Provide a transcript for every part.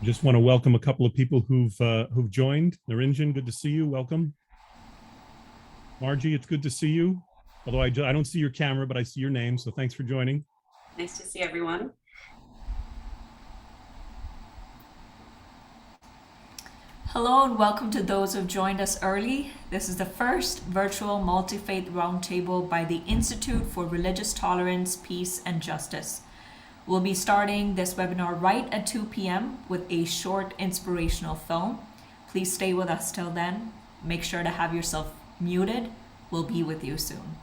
Just want to welcome a couple of people who've joined. Narinjan, good to see you. Welcome. Margie, it's good to see you. Although I don't see your camera, but I see your name. So thanks for joining. Nice to see everyone. Hello and welcome to those who've joined us early. This is the first virtual multi-faith roundtable by the Institute for Religious Tolerance, Peace and Justice. We'll be starting this webinar right at 2 p.m. with a short inspirational film. Please stay with us till then. Make sure to have yourself muted. We'll be with you soon.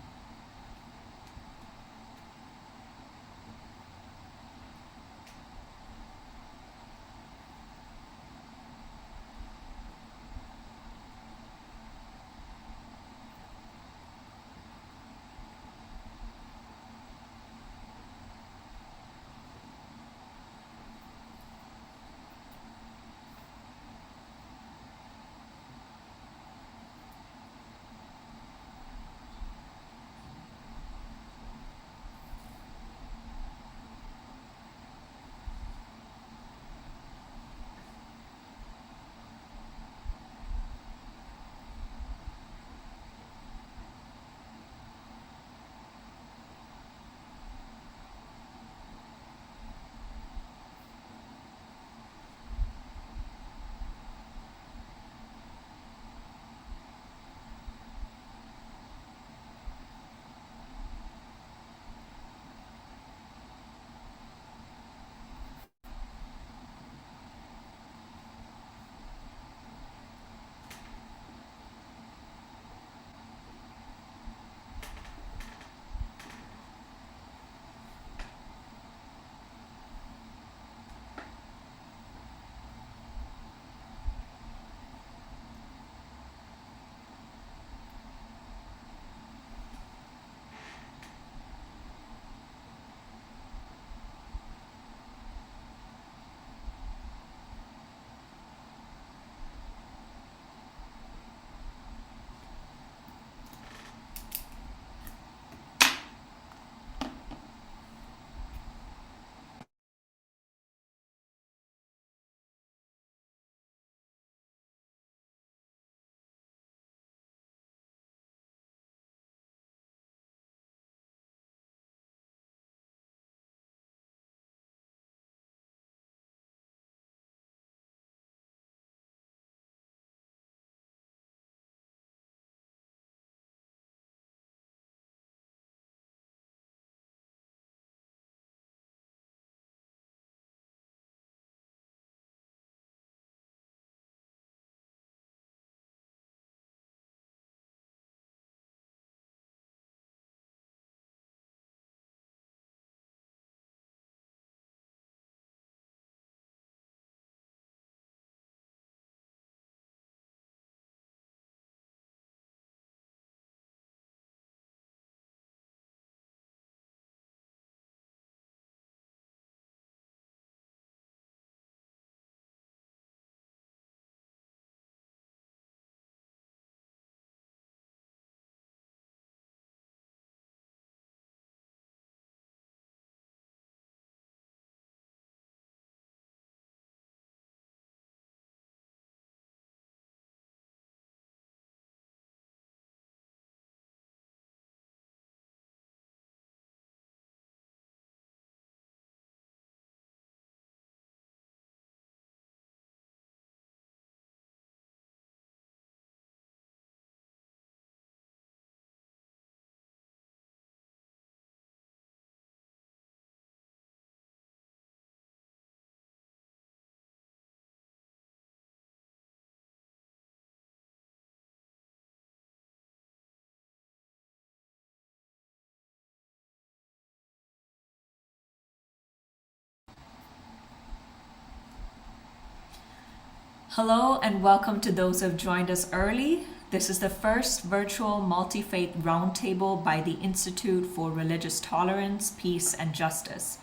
Hello and welcome to those who have joined us early. This is the first virtual multi-faith roundtable by the Institute for Religious Tolerance, Peace and Justice.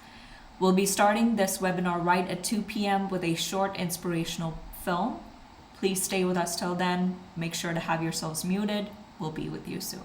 We'll be starting this webinar right at 2 p.m. with a short inspirational film. Please stay with us till then. Make sure to have yourselves muted. We'll be with you soon.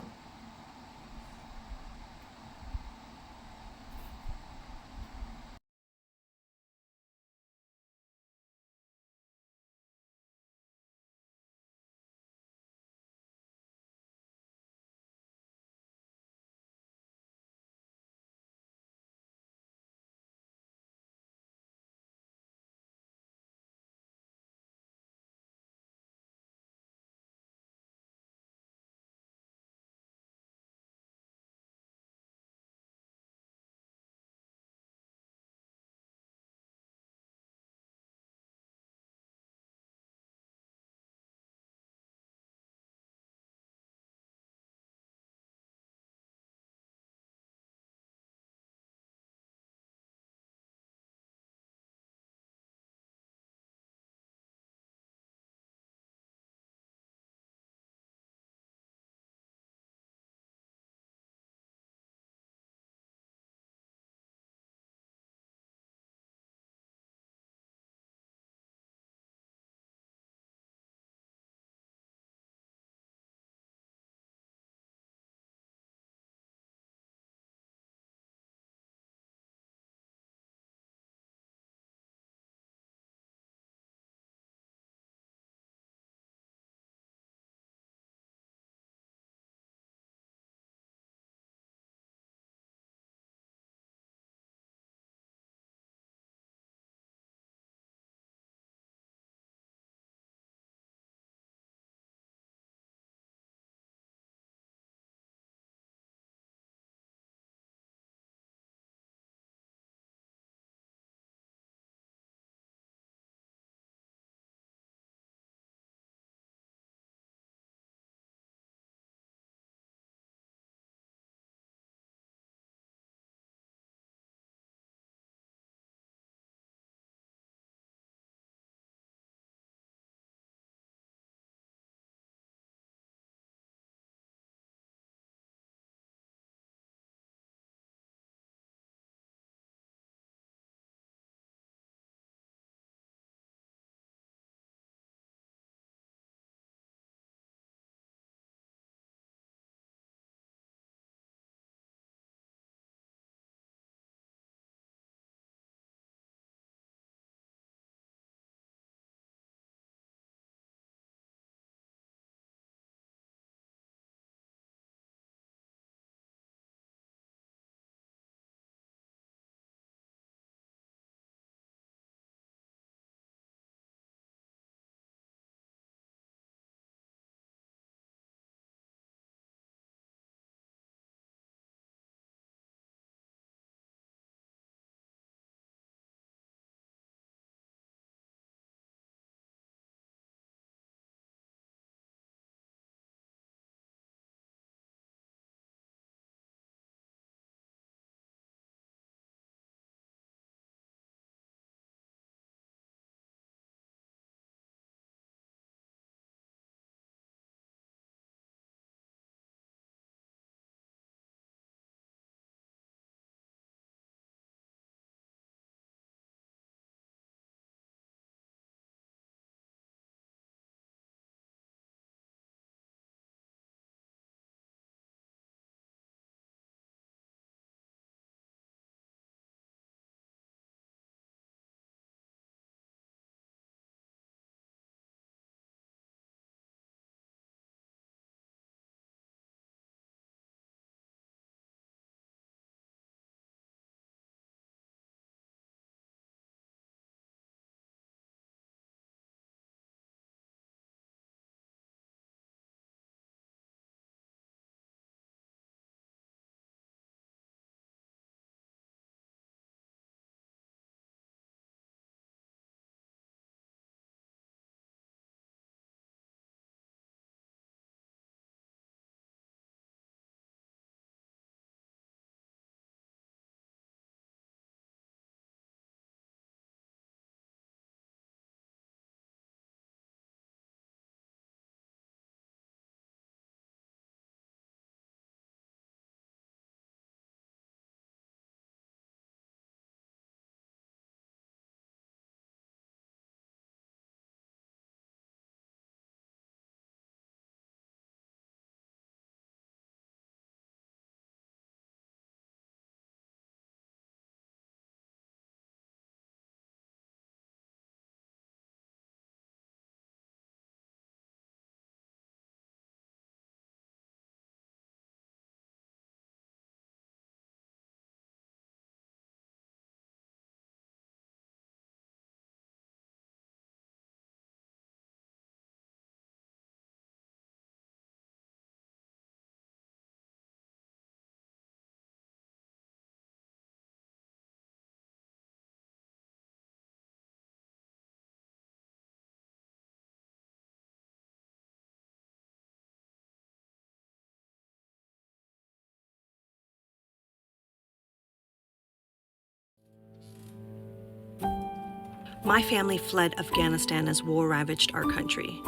My family fled Afghanistan as war ravaged our country.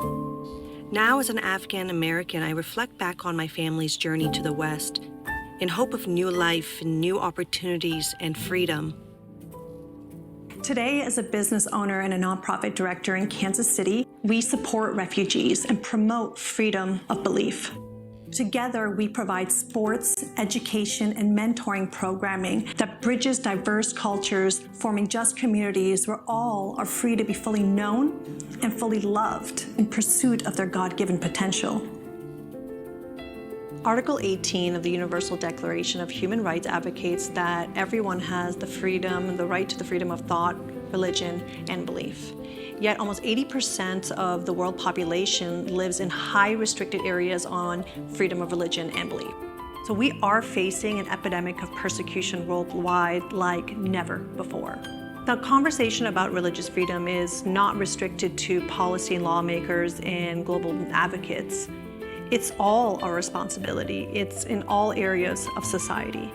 Now, as an Afghan American, I reflect back on my family's journey to the West in hope of new life and new opportunities and freedom. Today, as a business owner and a nonprofit director in Kansas City, we support refugees and promote freedom of belief. Together, we provide sports, education, and mentoring programming that bridges diverse cultures, forming just communities where all are free to be fully known and fully loved in pursuit of their God-given potential. Article 18 of the Universal Declaration of Human Rights advocates that everyone has the freedom, the right to the freedom of thought, religion, and belief. Yet almost 80% of the world population lives in high restricted areas on freedom of religion and belief. So we are facing an epidemic of persecution worldwide like never before. The conversation about religious freedom is not restricted to policy and lawmakers and global advocates. It's all our responsibility. It's in all areas of society.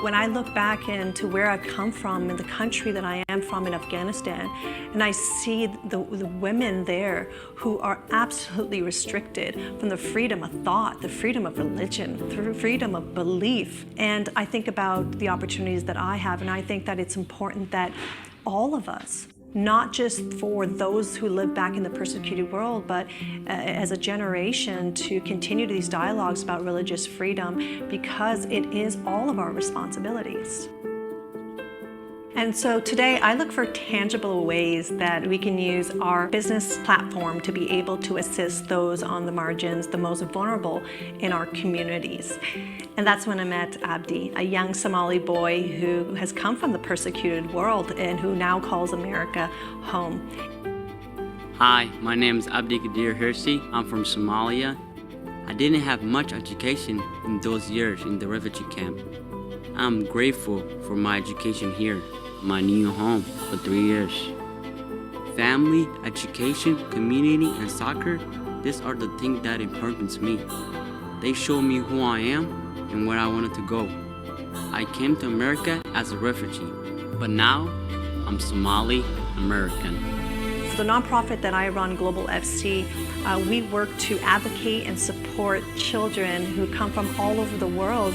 When I look back into where I've come from and the country that I am from in Afghanistan, and I see the women there who are absolutely restricted from the freedom of thought, the freedom of religion, the freedom of belief. And I think about the opportunities that I have, and I think that it's important that all of us, not just for those who live back in the persecuted world, but as a generation to continue these dialogues about religious freedom, because it is all of our responsibilities. And so today I look for tangible ways that we can use our business platform to be able to assist those on the margins, the most vulnerable in our communities. And that's when I met Abdi, a young Somali boy who has come from the persecuted world and who now calls America home. Hi, my name is Abdi Kadir Hirsi. I'm from Somalia. I didn't have much education in those years in the refugee camp. I'm grateful for my education here, my new home for 3 years. Family, education, community, and soccer, these are the things that important to me. They show me who I am and where I wanted to go. I came to America as a refugee, but now I'm Somali American. For the nonprofit that I run, Global FC, we work to advocate and support children who come from all over the world,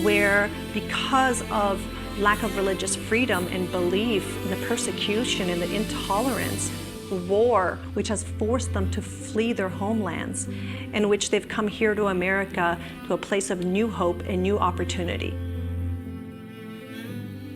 where because of lack of religious freedom and belief, and the persecution and the intolerance, war, which has forced them to flee their homelands, in which they've come here to America to a place of new hope and new opportunity.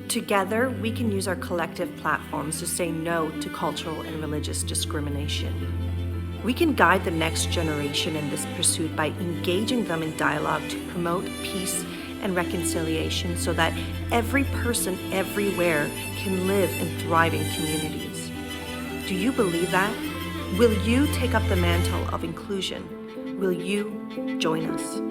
Together, we can use our collective platforms to say no to cultural and religious discrimination. We can guide the next generation in this pursuit by engaging them in dialogue to promote peace and reconciliation so that every person everywhere can live in thriving communities. Do you believe that? Will you take up the mantle of inclusion? Will you join us?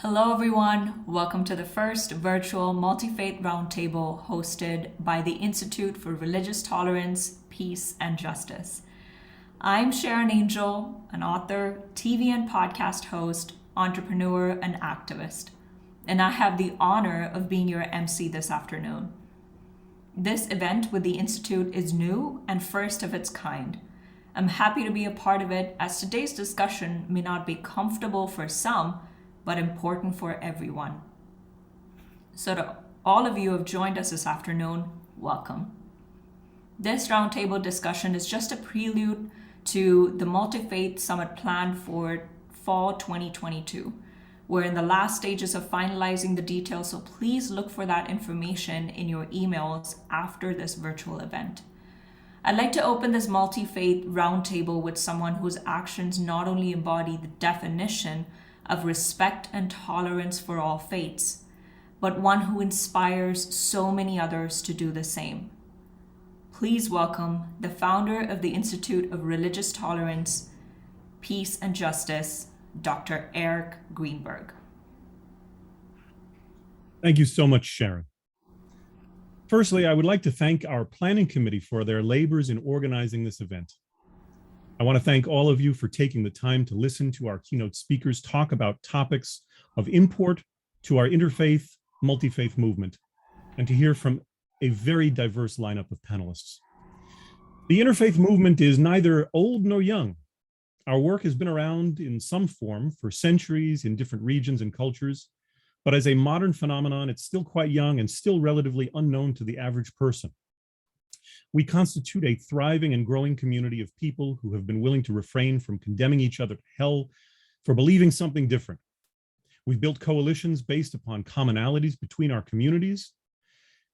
Hello everyone, welcome to the first virtual multi-faith roundtable hosted by the Institute for Religious Tolerance, Peace, and Justice. I'm Sharon Angel, an author, TV and podcast host, entrepreneur, and activist, and I have the honor of being your MC this afternoon. This event with the Institute is new and first of its kind. I'm happy to be a part of it, as today's discussion may not be comfortable for some, but important for everyone. So to all of you who have joined us this afternoon, welcome. This roundtable discussion is just a prelude to the Multi-Faith Summit planned for fall 2022. We're in the last stages of finalizing the details, so please look for that information in your emails after this virtual event. I'd like to open this multi-faith roundtable with someone whose actions not only embody the definition of respect and tolerance for all faiths, but one who inspires so many others to do the same. Please welcome the founder of the Institute of Religious Tolerance, Peace, and Justice, Dr. Eric Greenberg. Thank you so much, Sharon. Firstly, I would like to thank our planning committee for their labors in organizing this event. I want to thank all of you for taking the time to listen to our keynote speakers talk about topics of import to our interfaith, multi-faith movement, and to hear from a very diverse lineup of panelists. The interfaith movement is neither old nor young. Our work has been around in some form for centuries in different regions and cultures, but as a modern phenomenon, it's still quite young and still relatively unknown to the average person. We constitute a thriving and growing community of people who have been willing to refrain from condemning each other to hell for believing something different. We've built coalitions based upon commonalities between our communities,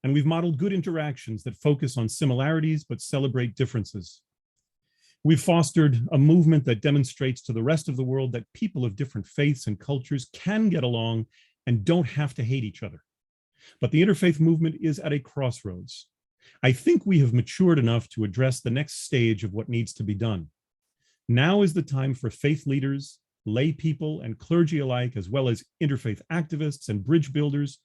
and we've modeled good interactions that focus on similarities but celebrate differences. We've fostered a movement that demonstrates to the rest of the world that people of different faiths and cultures can get along and don't have to hate each other. But the interfaith movement is at a crossroads. I think we have matured enough to address the next stage of what needs to be done. Now is the time for faith leaders, lay people, and clergy alike, as well as interfaith activists and bridge builders,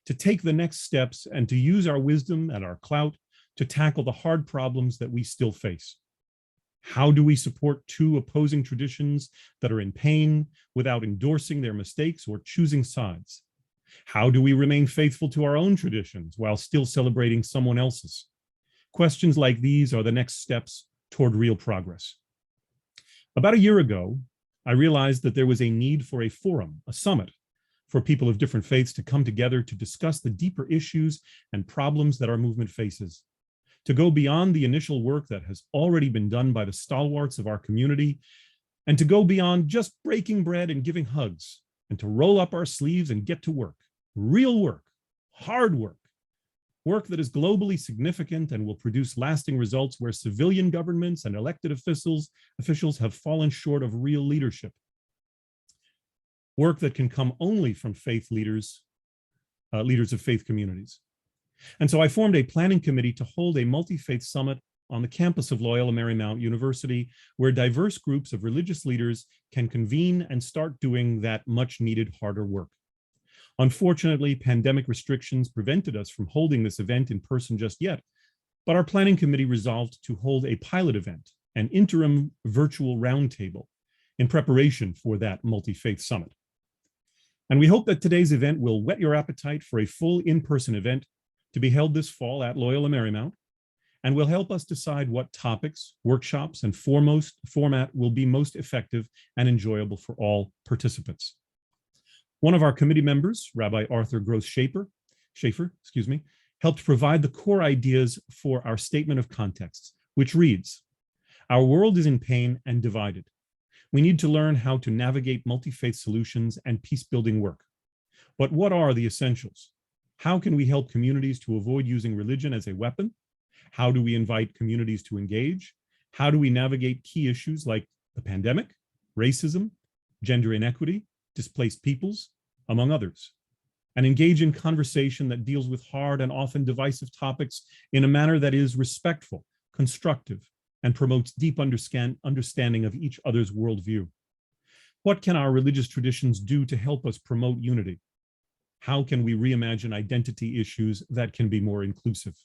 to take the next steps and to use our wisdom and our clout to tackle the hard problems that we still face. How do we support two opposing traditions that are in pain without endorsing their mistakes or choosing sides? How do we remain faithful to our own traditions while still celebrating someone else's? Questions like these are the next steps toward real progress. About a year ago, I realized that there was a need for a forum, a summit, for people of different faiths to come together to discuss the deeper issues and problems that our movement faces, to go beyond the initial work that has already been done by the stalwarts of our community, and to go beyond just breaking bread and giving hugs, and to roll up our sleeves and get to work, real work, hard work, work that is globally significant and will produce lasting results where civilian governments and elected officials have fallen short of real leadership. Work that can come only from faith leaders, leaders of faith communities. And so I formed a planning committee to hold a multi-faith summit on the campus of Loyola Marymount University, where diverse groups of religious leaders can convene and start doing that much needed harder work. Unfortunately, pandemic restrictions prevented us from holding this event in person just yet, but our planning committee resolved to hold a pilot event, an interim virtual roundtable, in preparation for that multi-faith summit. And we hope that today's event will whet your appetite for a full in-person event to be held this fall at Loyola Marymount, and will help us decide what topics, workshops, and format will be most effective and enjoyable for all participants. One of our committee members, Rabbi Arthur Gross Schaefer, helped provide the core ideas for our statement of context, which reads, "Our world is in pain and divided. We need to learn how to navigate multi-faith solutions and peace-building work. But what are the essentials? How can we help communities to avoid using religion as a weapon? How do we invite communities to engage? How do we navigate key issues like the pandemic, racism, gender inequity, displaced peoples, among others, and engage in conversation that deals with hard and often divisive topics in a manner that is respectful, constructive, and promotes deep understanding of each other's worldview? What can our religious traditions do to help us promote unity? How can we reimagine identity issues that can be more inclusive?"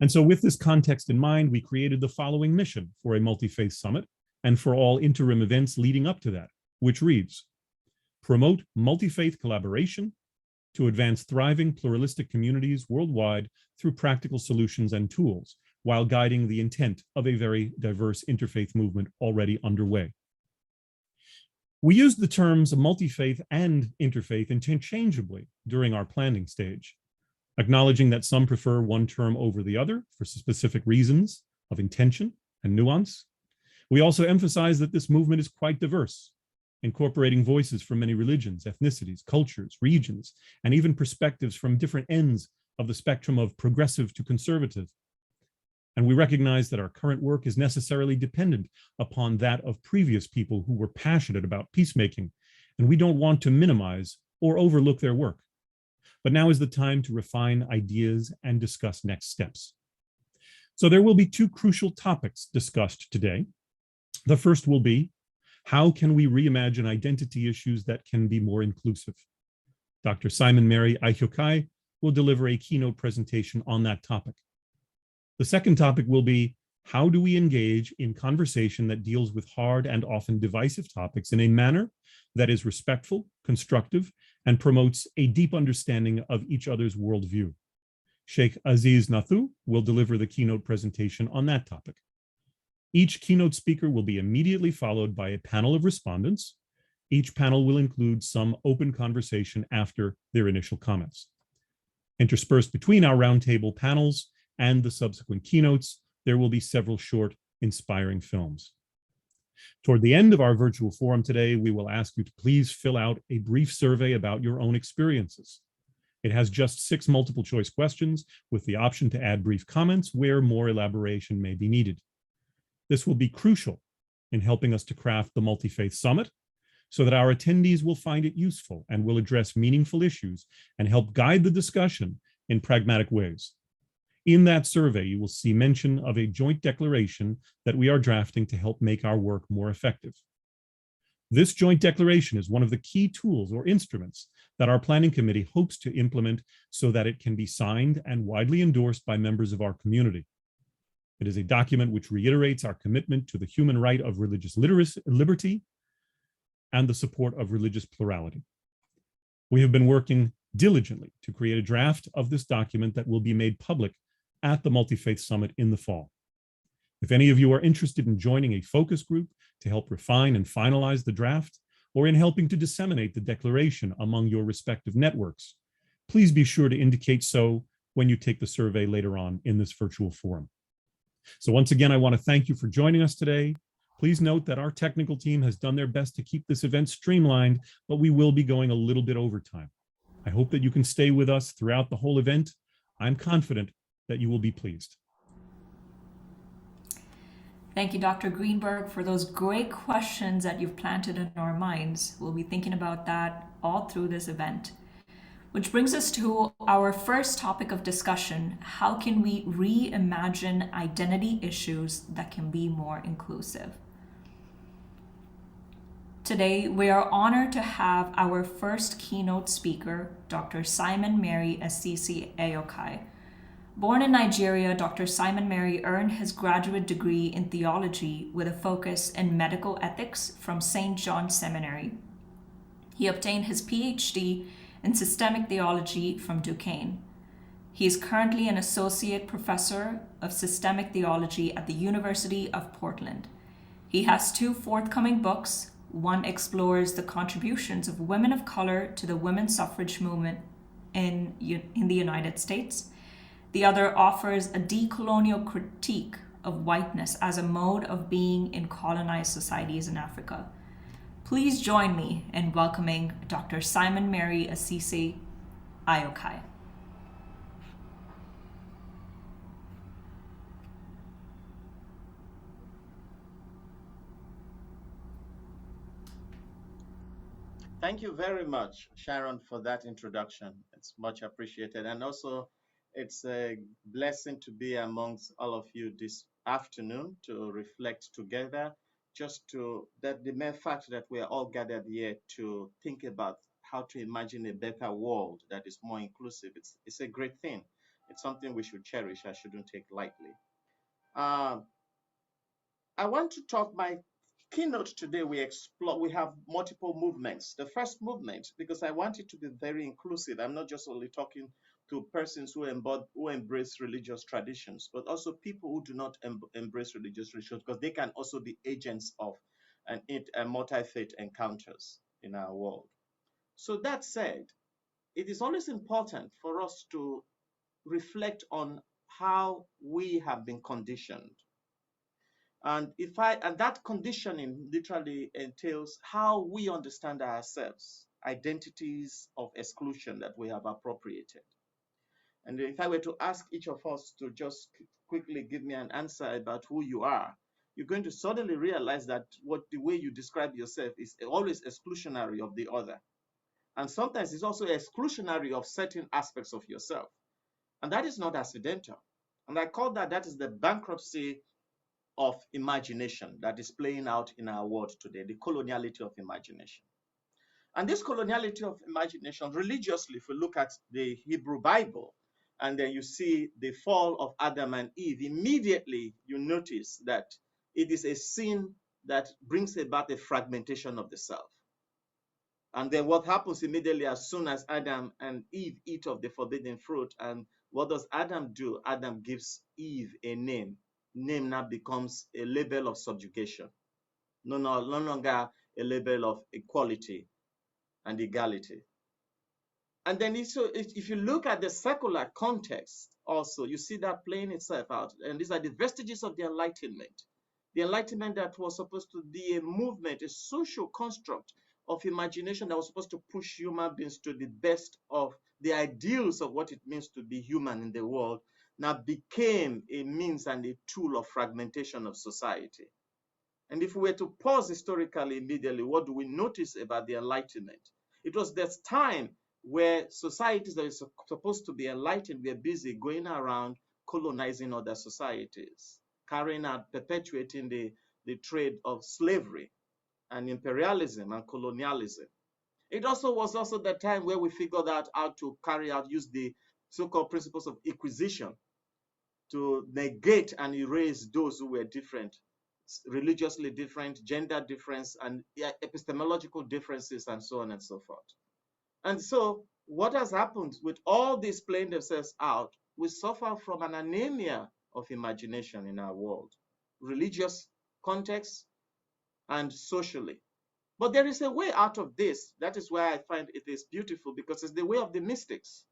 And so with this context in mind, we created the following mission for a multi-faith summit and for all interim events leading up to that, which reads, "Promote multi-faith collaboration to advance thriving pluralistic communities worldwide through practical solutions and tools, while guiding the intent of a very diverse interfaith movement already underway." We used the terms multi-faith and interfaith interchangeably during our planning stage, acknowledging that some prefer one term over the other for specific reasons of intention and nuance. We also emphasize that this movement is quite diverse, incorporating voices from many religions, ethnicities, cultures, regions, and even perspectives from different ends of the spectrum of progressive to conservative. And we recognize that our current work is necessarily dependent upon that of previous people who were passionate about peacemaking, and we don't want to minimize or overlook their work. But now is the time to refine ideas and discuss next steps. So there will be two crucial topics discussed today. The first will be, how can we reimagine identity issues that can be more inclusive? Dr. Simon Mary Aihiokai will deliver a keynote presentation on that topic. The second topic will be, how do we engage in conversation that deals with hard and often divisive topics in a manner that is respectful, constructive, and promotes a deep understanding of each other's worldview? Sheikh Aziz Nathu will deliver the keynote presentation on that topic. Each keynote speaker will be immediately followed by a panel of respondents. Each panel will include some open conversation after their initial comments. Interspersed between our roundtable panels and the subsequent keynotes, there will be several short, inspiring films. Toward the end of our virtual forum today, we will ask you to please fill out a brief survey about your own experiences. It has just 6 multiple choice questions with the option to add brief comments where more elaboration may be needed. This will be crucial in helping us to craft the Multi-Faith Summit so that our attendees will find it useful and will address meaningful issues and help guide the discussion in pragmatic ways. In that survey, you will see mention of a joint declaration that we are drafting to help make our work more effective. This joint declaration is one of the key tools or instruments that our planning committee hopes to implement so that it can be signed and widely endorsed by members of our community. It is a document which reiterates our commitment to the human right of religious liberty and the support of religious plurality. We have been working diligently to create a draft of this document that will be made public at the Multi-Faith Summit in the fall. If any of you are interested in joining a focus group to help refine and finalize the draft, or in helping to disseminate the declaration among your respective networks, please be sure to indicate so when you take the survey later on in this virtual forum. So once again, I want to thank you for joining us today. Please note that our technical team has done their best to keep this event streamlined, but we will be going a little bit over time. I hope that you can stay with us throughout the whole event. I'm confident that you will be pleased. Thank you, Dr. Greenberg, for those great questions that you've planted in our minds. We'll be thinking about that all through this event. Which brings us to our first topic of discussion: how can we reimagine identity issues that can be more inclusive? Today, we are honored to have our first keynote speaker, Dr. Simon Mary Asisi Ayokai. Born in Nigeria, Dr. Simon Mary earned his graduate degree in theology with a focus in medical ethics from St. John Seminary. He obtained his PhD in systemic theology from Duquesne. He is currently an associate professor of systemic theology at the University of Portland. He has 2 forthcoming books. One explores the contributions of women of color to the women's suffrage movement in the United States. The other offers a decolonial critique of whiteness as a mode of being in colonized societies in Africa. Please join me in welcoming Dr. Simon Mary Asisi Ayokai. Thank you very much, Sharon, for that introduction. It's much appreciated. And also, it's a blessing to be amongst all of you this afternoon to reflect together, just to that the mere fact that we are all gathered here to think about how to imagine a better world that is more inclusive. It's a great thing. It's something we should cherish. I shouldn't take lightly. I want to talk my keynote today. We have multiple movements. The first movement, because I want it to be very inclusive. I'm not just only talking to persons who embrace religious traditions, but also people who do not embrace religious traditions, because they can also be agents of multi-faith encounters in our world. So that said, it is always important for us to reflect on how we have been conditioned. And that conditioning literally entails how we understand ourselves, identities of exclusion that we have appropriated. And if I were to ask each of us to just quickly give me an answer about who you are, you're going to suddenly realize that the way you describe yourself is always exclusionary of the other. And sometimes it's also exclusionary of certain aspects of yourself. And that is not accidental. And I call that is the bankruptcy of imagination that is playing out in our world today, the coloniality of imagination. And this coloniality of imagination, religiously, if we look at the Hebrew Bible, and then you see the fall of Adam and Eve, immediately you notice that it is a sin that brings about a fragmentation of the self. And then what happens immediately as soon as Adam and Eve eat of the forbidden fruit, and what does Adam do? Adam gives Eve a name. Name now becomes a label of subjugation, no longer a label of equality and equality. And then if you look at the secular context also, you see that playing itself out. And these are the vestiges of the Enlightenment. The Enlightenment that was supposed to be a movement, a social construct of imagination that was supposed to push human beings to the best of the ideals of what it means to be human in the world, now became a means and a tool of fragmentation of society. And if we were to pause historically immediately, what do we notice about the Enlightenment? It was this time where societies that are supposed to be enlightened were busy going around colonizing other societies, carrying out, perpetuating the trade of slavery and imperialism and colonialism. It also was the time where we figured out how to use the so-called principles of acquisition to negate and erase those who were different, religiously different, gender difference, and epistemological differences, and so on and so forth. And so what has happened with all these playing themselves out, we suffer from an anemia of imagination in our world, religious context and socially. But there is a way out of this. That is why I find it is beautiful, because it's the way of the mystics.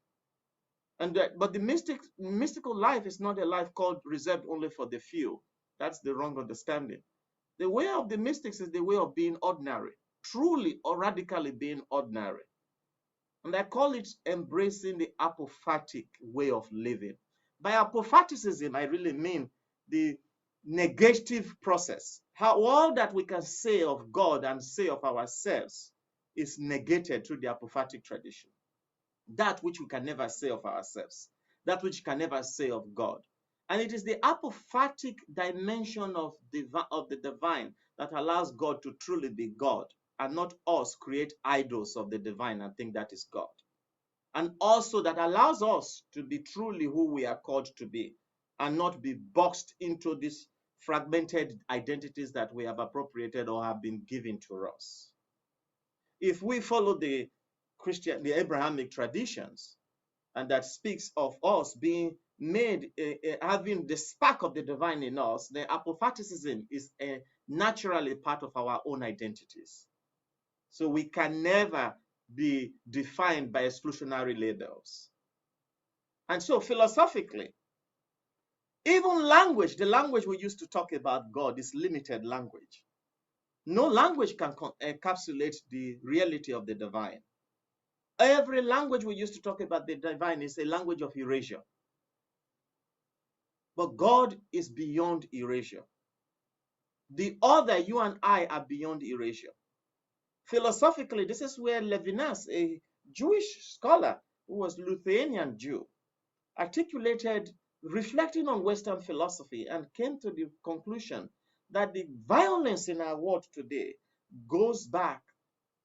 But the mystical life is not a life called reserved only for the few. That's the wrong understanding. The way of the mystics is the way of being ordinary, truly or radically being ordinary. And I call it embracing the apophatic way of living. By apophaticism, I really mean the negative process. How all that we can say of God and say of ourselves is negated through the apophatic tradition. That which we can never say of ourselves, that which we can never say of God. And it is the apophatic dimension of the divine that allows God to truly be God, and not us create idols of the divine and think that is God. And also that allows us to be truly who we are called to be, and not be boxed into these fragmented identities that we have appropriated or have been given to us. If we follow the Abrahamic traditions, and that speaks of us being made, having the spark of the divine in us, the apophaticism is naturally part of our own identities. So we can never be defined by exclusionary labels. And so philosophically, even language, the language we use to talk about God is limited language. No language can encapsulate the reality of the divine. Every language we use to talk about the divine is a language of erasure. But God is beyond erasure. The other, you and I, are beyond erasure. Philosophically, this is where Levinas, a Jewish scholar who was Lithuanian Jew, articulated, reflecting on Western philosophy, and came to the conclusion that the violence in our world today goes back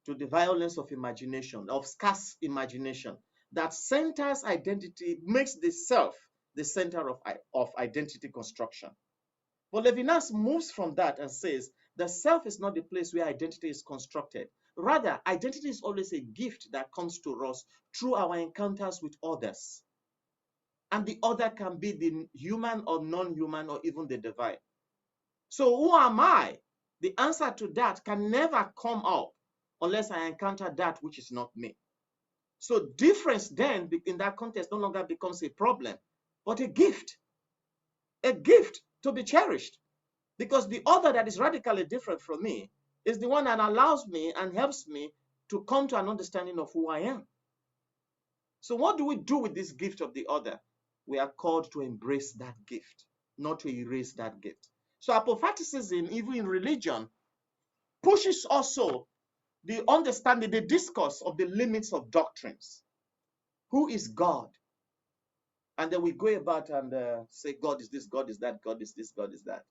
to the violence of imagination, of scarce imagination, that centers identity, makes the self the center of identity construction. But Levinas moves from that and says the self is not the place where identity is constructed. Rather, identity is always a gift that comes to us through our encounters with others. And the other can be the human or non-human or even the divine. So who am I? The answer to that can never come up unless I encounter that which is not me. So difference then in that context no longer becomes a problem, but a gift to be cherished. Because the other that is radically different from me is the one that allows me and helps me to come to an understanding of who I am. So what do we do with this gift of the other? We are called to embrace that gift, not to erase that gift. So apophaticism, even in religion, pushes also the understanding, the discourse of the limits of doctrines. Who is God? And then we go about and say, God is this, God is that, God is this, God is that.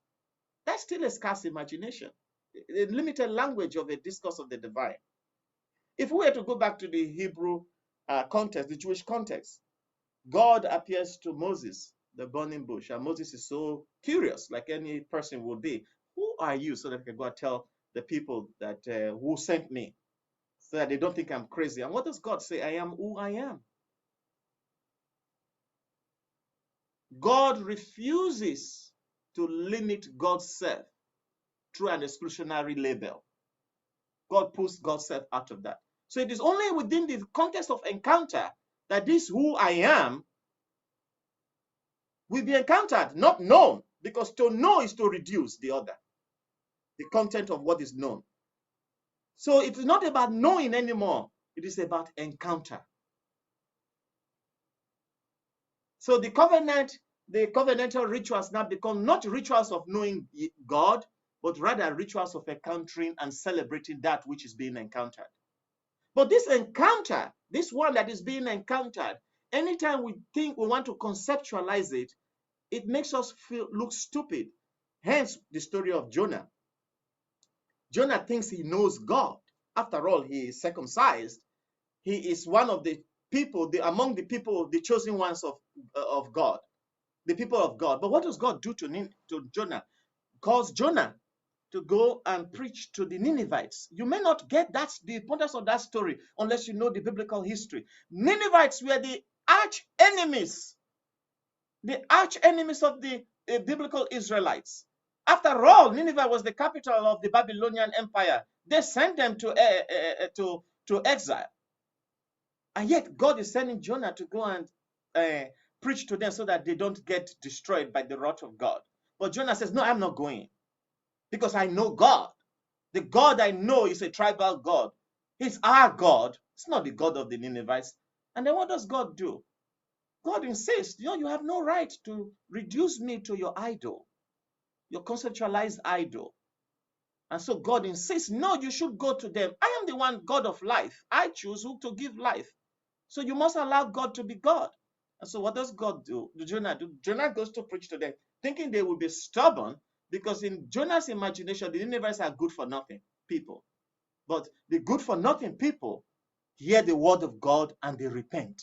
That's still a scarce imagination, a limited language of a discourse of the divine. If we were to go back to the Hebrew context, the Jewish context, God appears to Moses, the burning bush, and Moses is so curious, like any person would be. Who are you? So that I can go and tell the people that who sent me, so that they don't think I'm crazy. And what does God say? I am who I am. God refuses to limit God's self through an exclusionary label. God pulls God's self out of that. So it is only within the context of encounter that this who I am will be encountered, not known, because to know is to reduce the other, the content of what is known. So it is not about knowing anymore. It is about encounter. So the covenantal rituals now become not rituals of knowing God, but rather rituals of encountering and celebrating that which is being encountered. But this encounter, this one that is being encountered, anytime we think we want to conceptualize it, it makes us look stupid. Hence the story of Jonah. Jonah thinks he knows God. After all, he is circumcised. He is one of the people, among the people, the chosen ones of God, the people of God. But what does God do to Jonah? Calls Jonah to go and preach to the Ninevites. You may not get the importance of that story unless you know the biblical history. Ninevites were the arch enemies of the biblical Israelites. After all, Nineveh was the capital of the Babylonian Empire. They sent them to exile. And yet God is sending Jonah to go and preach to them so that they don't get destroyed by the wrath of God. But Jonah says, no, I'm not going, because I know God. The God I know is a tribal God. He's our God. It's not the God of the Ninevites. And then what does God do? God insists, you have no right to reduce me to your idol, your conceptualized idol. And so God insists, no, you should go to them. I am the one God of life. I choose who to give life. So you must allow God to be God. And so what does God do? Jonah goes to preach to them, thinking they will be stubborn, because in Jonah's imagination, the Ninevites are good for nothing people. But the good for nothing people hear the word of God and they repent.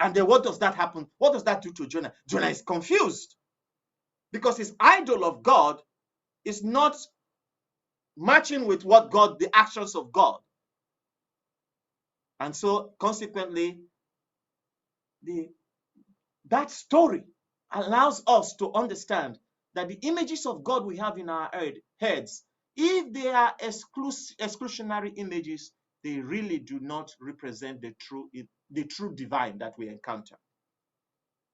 And then what does that happen? What does that do to Jonah? Jonah is confused, because his idol of God is not matching with what God, the actions of God. And so consequently, that story allows us to understand that the images of God we have in our heads, if they are exclusionary images, they really do not represent the true divine that we encounter.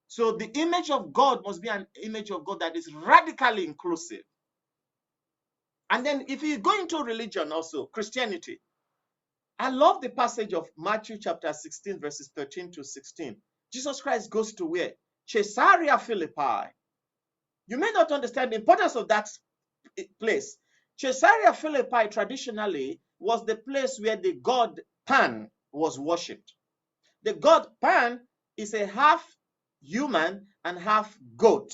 So the image of God must be an image of God that is radically inclusive. And then if you go into religion also, Christianity, I love the passage of Matthew chapter 16, verses 13 to 16. Jesus Christ goes to where? Caesarea Philippi. You may not understand the importance of that place. Caesarea Philippi traditionally was the place where the god Pan was worshipped. The god Pan is a half human and half goat.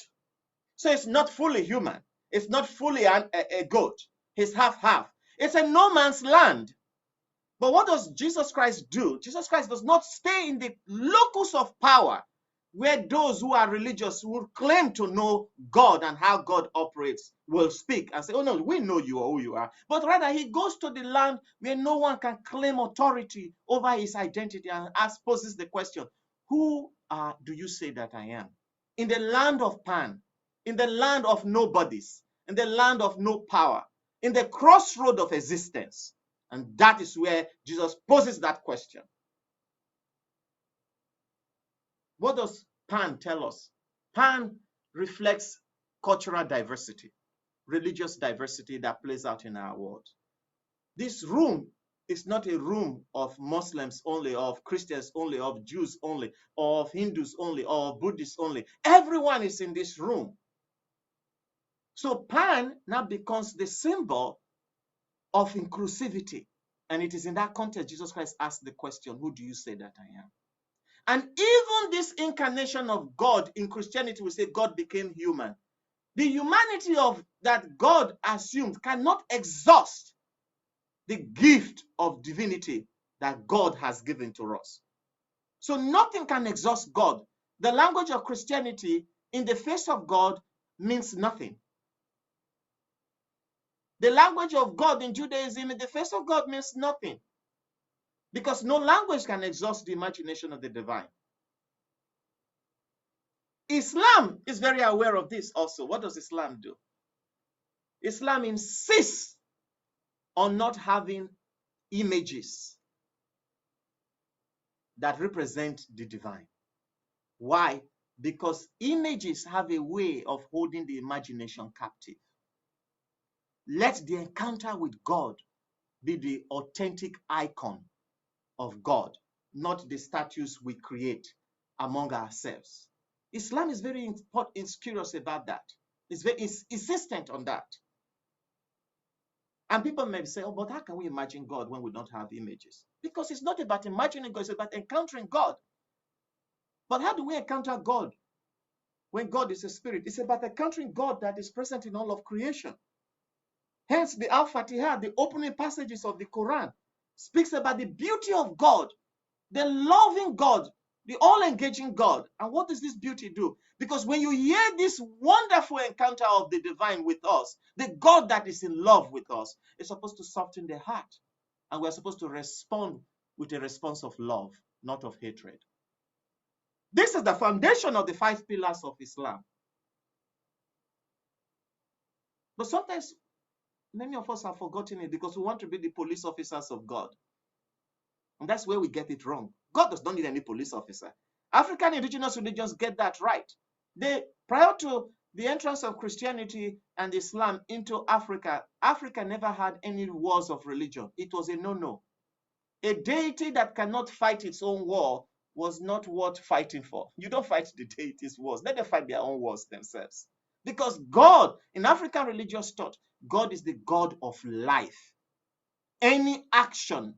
So it's not fully human. It's not fully a goat. He's half-half. It's a no man's land. But what does Jesus Christ do? Jesus Christ does not stay in the locus of power where those who are religious who claim to know God and how God operates will speak and say, oh no, we know you are who you are. But rather he goes to the land where no one can claim authority over his identity and poses the question, who do you say that I am? In the land of Pan, in the land of nobodies, in the land of no power, in the crossroad of existence. And that is where Jesus poses that question. What does Pan tell us? Pan reflects cultural diversity, religious diversity that plays out in our world. This room is not a room of Muslims only, of Christians only, of Jews only, of Hindus only, or Buddhists only. Everyone is in this room. So Pan now becomes the symbol of inclusivity. And it is in that context Jesus Christ asked the question, who do you say that I am? And even this incarnation of God in Christianity, we say God became human. The humanity of that God assumed cannot exhaust the gift of divinity that God has given to us. So nothing can exhaust God. The language of Christianity in the face of God means nothing. The language of God in Judaism in the face of God means nothing, because no language can exhaust the imagination of the divine. Islam is very aware of this also. What does Islam do? Islam insists on not having images that represent the divine. Why? Because images have a way of holding the imagination captive. Let the encounter with God be the authentic icon of God, not the statues we create among ourselves. Islam is very curious about that. It's very insistent on that. And people may say, oh, but how can we imagine God when we don't have images? Because it's not about imagining God, it's about encountering God. But how do we encounter God when God is a spirit? It's about encountering God that is present in all of creation. Hence, the Al-Fatiha, the opening passages of the Quran, speaks about the beauty of God, the loving God, the all-engaging God. And what does this beauty do? Because when you hear this wonderful encounter of the divine with us, the God that is in love with us, it's supposed to soften the heart. And we're supposed to respond with a response of love, not of hatred. This is the foundation of the 5 pillars of Islam. But sometimes many of us have forgotten it because we want to be the police officers of God. And that's where we get it wrong. God does not need any police officer. African indigenous religions get that right. Prior to the entrance of Christianity and Islam into Africa, Africa never had any wars of religion. It was a no-no. A deity that cannot fight its own war was not worth fighting for. You don't fight the deity's wars. Let them fight their own wars themselves. Because God, in African religious thought, God is the God of life. Any action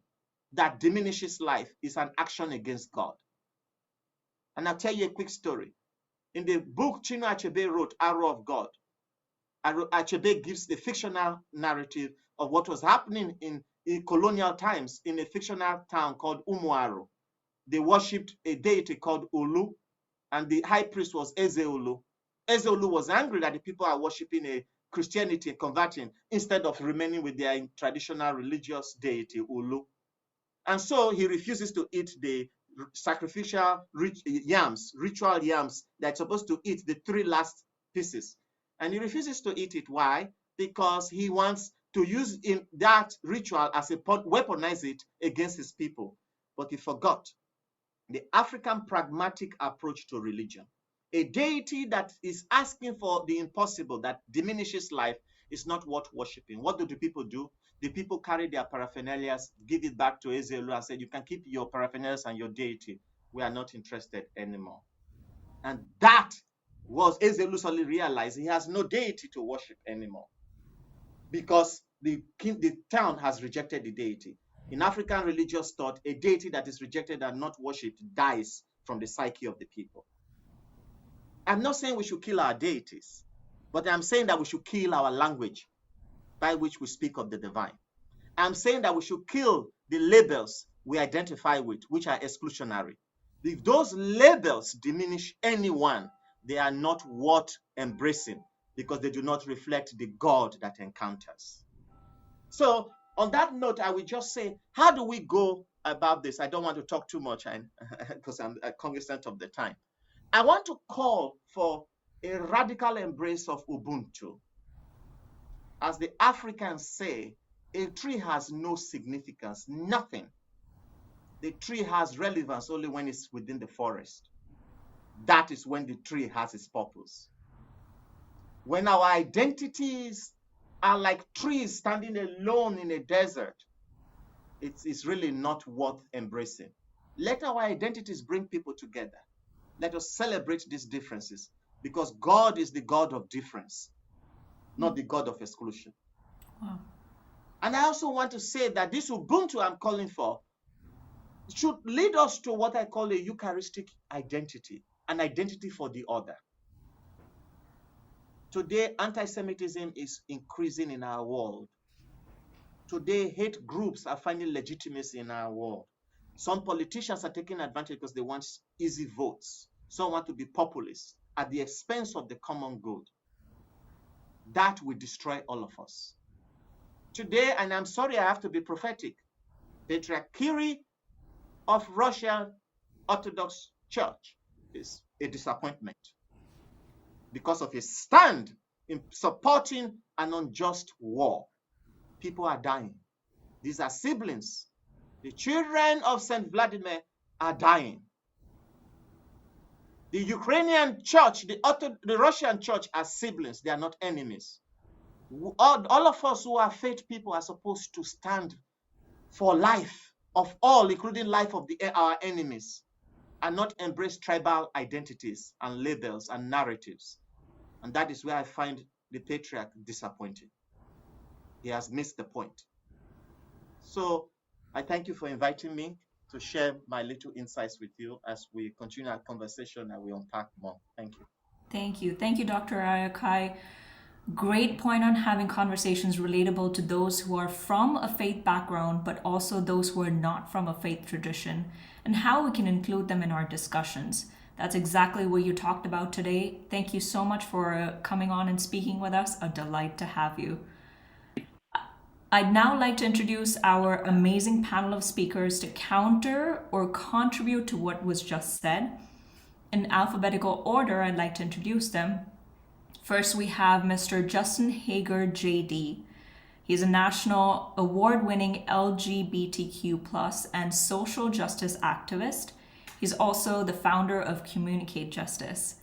that diminishes life is an action against God. And I'll tell you a quick story. In the book Chinua Achebe wrote, Arrow of God, Achebe gives the fictional narrative of what was happening in colonial times in a fictional town called Umuaru. They worshipped a deity called Ulu, and the high priest was Ezeulu. Ezeulu was angry that the people are worshipping a Christianity and converting instead of remaining with their traditional religious deity, Ulu. And so he refuses to eat the sacrificial ritual yams that's supposed to eat the 3 last pieces. And he refuses to eat it. Why? Because he wants to use in that ritual as a weaponize it against his people. But he forgot the African pragmatic approach to religion. A deity that is asking for the impossible, that diminishes life, is not worth worshiping. What do the people do? The people carry their paraphernalia, give it back to Ezeolu and say, you can keep your paraphernalia and your deity. We are not interested anymore. And that was Ezeolu suddenly realized he has no deity to worship anymore because the town has rejected the deity. In African religious thought, a deity that is rejected and not worshipped dies from the psyche of the people. I'm not saying we should kill our deities, but I'm saying that we should kill our language by which we speak of the divine. I'm saying that we should kill the labels we identify with, which are exclusionary. If those labels diminish anyone, they are not worth embracing because they do not reflect the God that encounters. So on that note, I will just say, how do we go about this? I don't want to talk too much because I'm cognizant of the time. I want to call for a radical embrace of Ubuntu. As the Africans say, a tree has no significance, nothing. The tree has relevance only when it's within the forest. That is when the tree has its purpose. When our identities are like trees standing alone in a desert, it's really not worth embracing. Let our identities bring people together. Let us celebrate these differences because God is the God of difference, not the God of exclusion. Wow. And I also want to say that this Ubuntu I'm calling for should lead us to what I call a Eucharistic identity, an identity for the other. Today, anti-Semitism is increasing in our world Today, hate groups are finding legitimacy in our world. Some politicians are taking advantage because they want easy votes. Some want to be populist at the expense of the common good. That will destroy all of us. Today, and I'm sorry I have to be prophetic, Patriarch Kirill of Russian Orthodox Church is a disappointment because of his stand in supporting an unjust war. People are dying. These are siblings. The children of St. Vladimir are dying. The Ukrainian church, the Russian church are siblings. They are not enemies. All of us who are faith people are supposed to stand for life of all, including life of our enemies, and not embrace tribal identities and labels and narratives. And that is where I find the patriarch disappointing. He has missed the point. So I thank you for inviting me to share my little insights with you as we continue our conversation and we unpack more. Thank you. Thank you. Thank you, Dr. Ayakai. Great point on having conversations relatable to those who are from a faith background, but also those who are not from a faith tradition, and how we can include them in our discussions. That's exactly what you talked about today. Thank you so much for coming on and speaking with us. A delight to have you. I'd now like to introduce our amazing panel of speakers to counter or contribute to what was just said. In alphabetical order, I'd like to introduce them. First, we have Mr. Justin Hager, JD. He's a national award-winning LGBTQ+ and social justice activist. He's also the founder of Communicate Justice.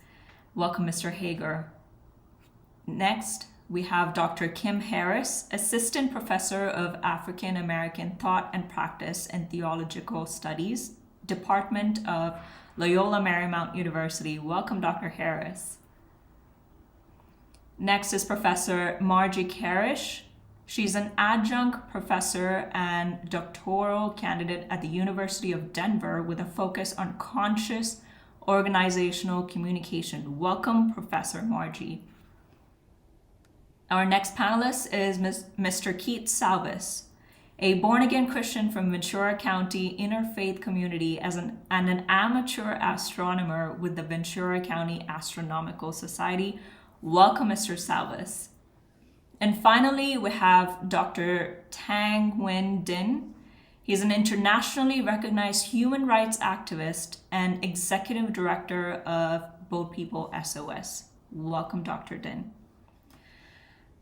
Welcome, Mr. Hager. Next, we have Dr. Kim Harris, Assistant Professor of African American Thought and Practice and Theological Studies, Department of Loyola Marymount University. Welcome, Dr. Harris. Next is Professor Margie Karish. She's an adjunct professor and doctoral candidate at the University of Denver with a focus on conscious organizational communication. Welcome, Professor Margie. Our next panelist is Mr. Keith Salvis, a born-again Christian from Ventura County Interfaith Community and an amateur astronomer with the Ventura County Astronomical Society. Welcome, Mr. Salvis. And finally, we have Dr. Tang Nguyen Din. He's an internationally recognized human rights activist and executive director of Boat People SOS. Welcome, Dr. Din.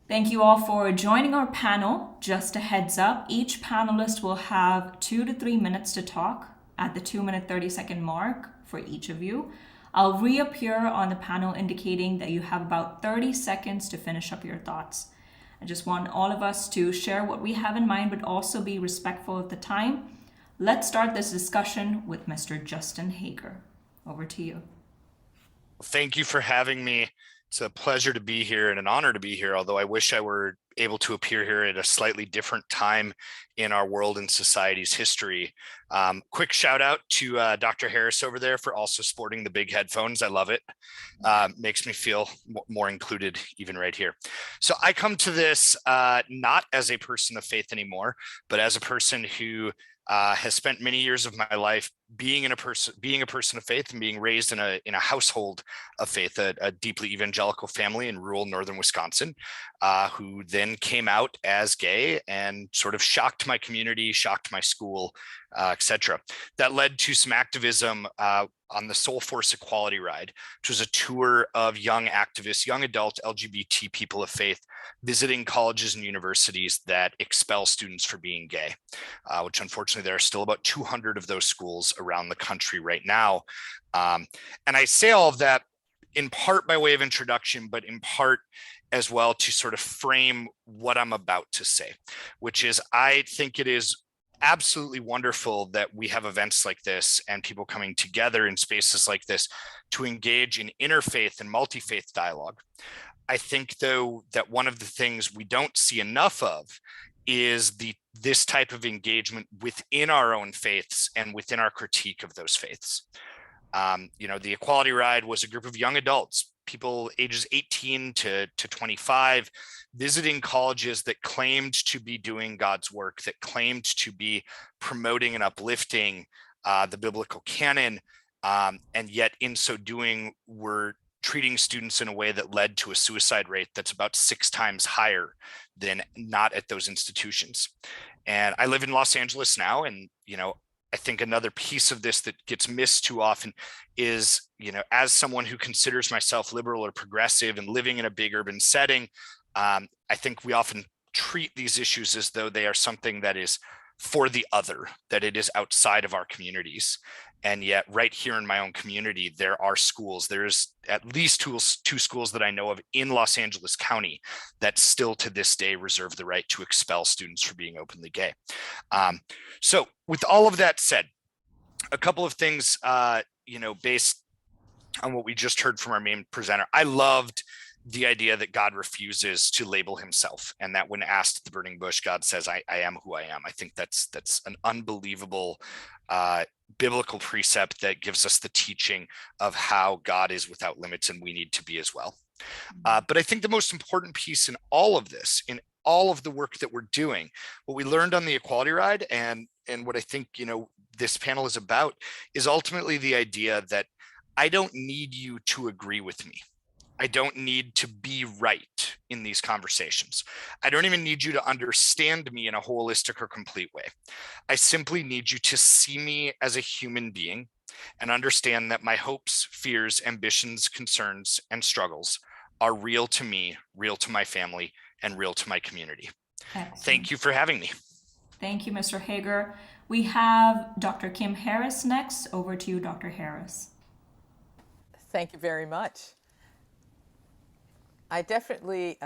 Thank you all for joining our panel. Just a heads up, each panelist will have 2 to 3 minutes to talk at the 2-minute 30-second mark for each of you. I'll reappear on the panel indicating that you have about 30 seconds to finish up your thoughts. I just want all of us to share what we have in mind, but also be respectful of the time. Let's start this discussion with Mr. Justin Hager. Over to you. Thank you for having me. It's a pleasure to be here and an honor to be here, although I wish I were able to appear here at a slightly different time in our world and society's history. Quick shout out to Dr. Harris over there for also sporting the big headphones. I love it. Makes me feel more included even right here. So I come to this not as a person of faith anymore, but as a person who has spent many years of my life being a person of faith and being raised in a household of faith, a deeply evangelical family in rural northern Wisconsin, who then came out as gay and sort of shocked my community, shocked my school, etc. That led to some activism on the Soul Force Equality Ride, which was a tour of young activists, young adult LGBT people of faith, visiting colleges and universities that expel students for being gay, which unfortunately there are still about 200 of those schools around the country right now. And I say all of that in part by way of introduction, but in part as well to sort of frame what I'm about to say, which is I think it is absolutely wonderful that we have events like this and people coming together in spaces like this to engage in interfaith and multi-faith dialogue. I think, though, that one of the things we don't see enough of is this type of engagement within our own faiths and within our critique of those faiths. The Equality Ride was a group of young adults, people ages 18 to 25, visiting colleges that claimed to be doing God's work, that claimed to be promoting and uplifting the biblical canon, and yet in so doing were treating students in a way that led to a suicide rate that's about 6 times higher than not at those institutions. And I live in Los Angeles now, and I think another piece of this that gets missed too often is, as someone who considers myself liberal or progressive and living in a big urban setting, I think we often treat these issues as though they are something that is for the other, that it is outside of our communities. And yet right here in my own community, there are schools, there's at least two schools that I know of in Los Angeles County that still to this day reserve the right to expel students for being openly gay. So with all of that said, a couple of things, based on what we just heard from our main presenter. I loved the idea that God refuses to label himself, and that when asked at the burning bush, God says, I am who I am. I think that's an unbelievable biblical precept that gives us the teaching of how God is without limits, and we need to be as well. But I think the most important piece in all of this, in all of the work that we're doing, what we learned on the Equality Ride, and what I think this panel is about, is ultimately the idea that I don't need you to agree with me. I don't need to be right in these conversations. I don't even need you to understand me in a holistic or complete way. I simply need you to see me as a human being and understand that my hopes, fears, ambitions, concerns, and struggles are real to me, real to my family, and real to my community. Excellent. Thank you for having me. Thank you, Mr. Hager. We have Dr. Kim Harris next. Over to you, Dr. Harris. Thank you very much. I definitely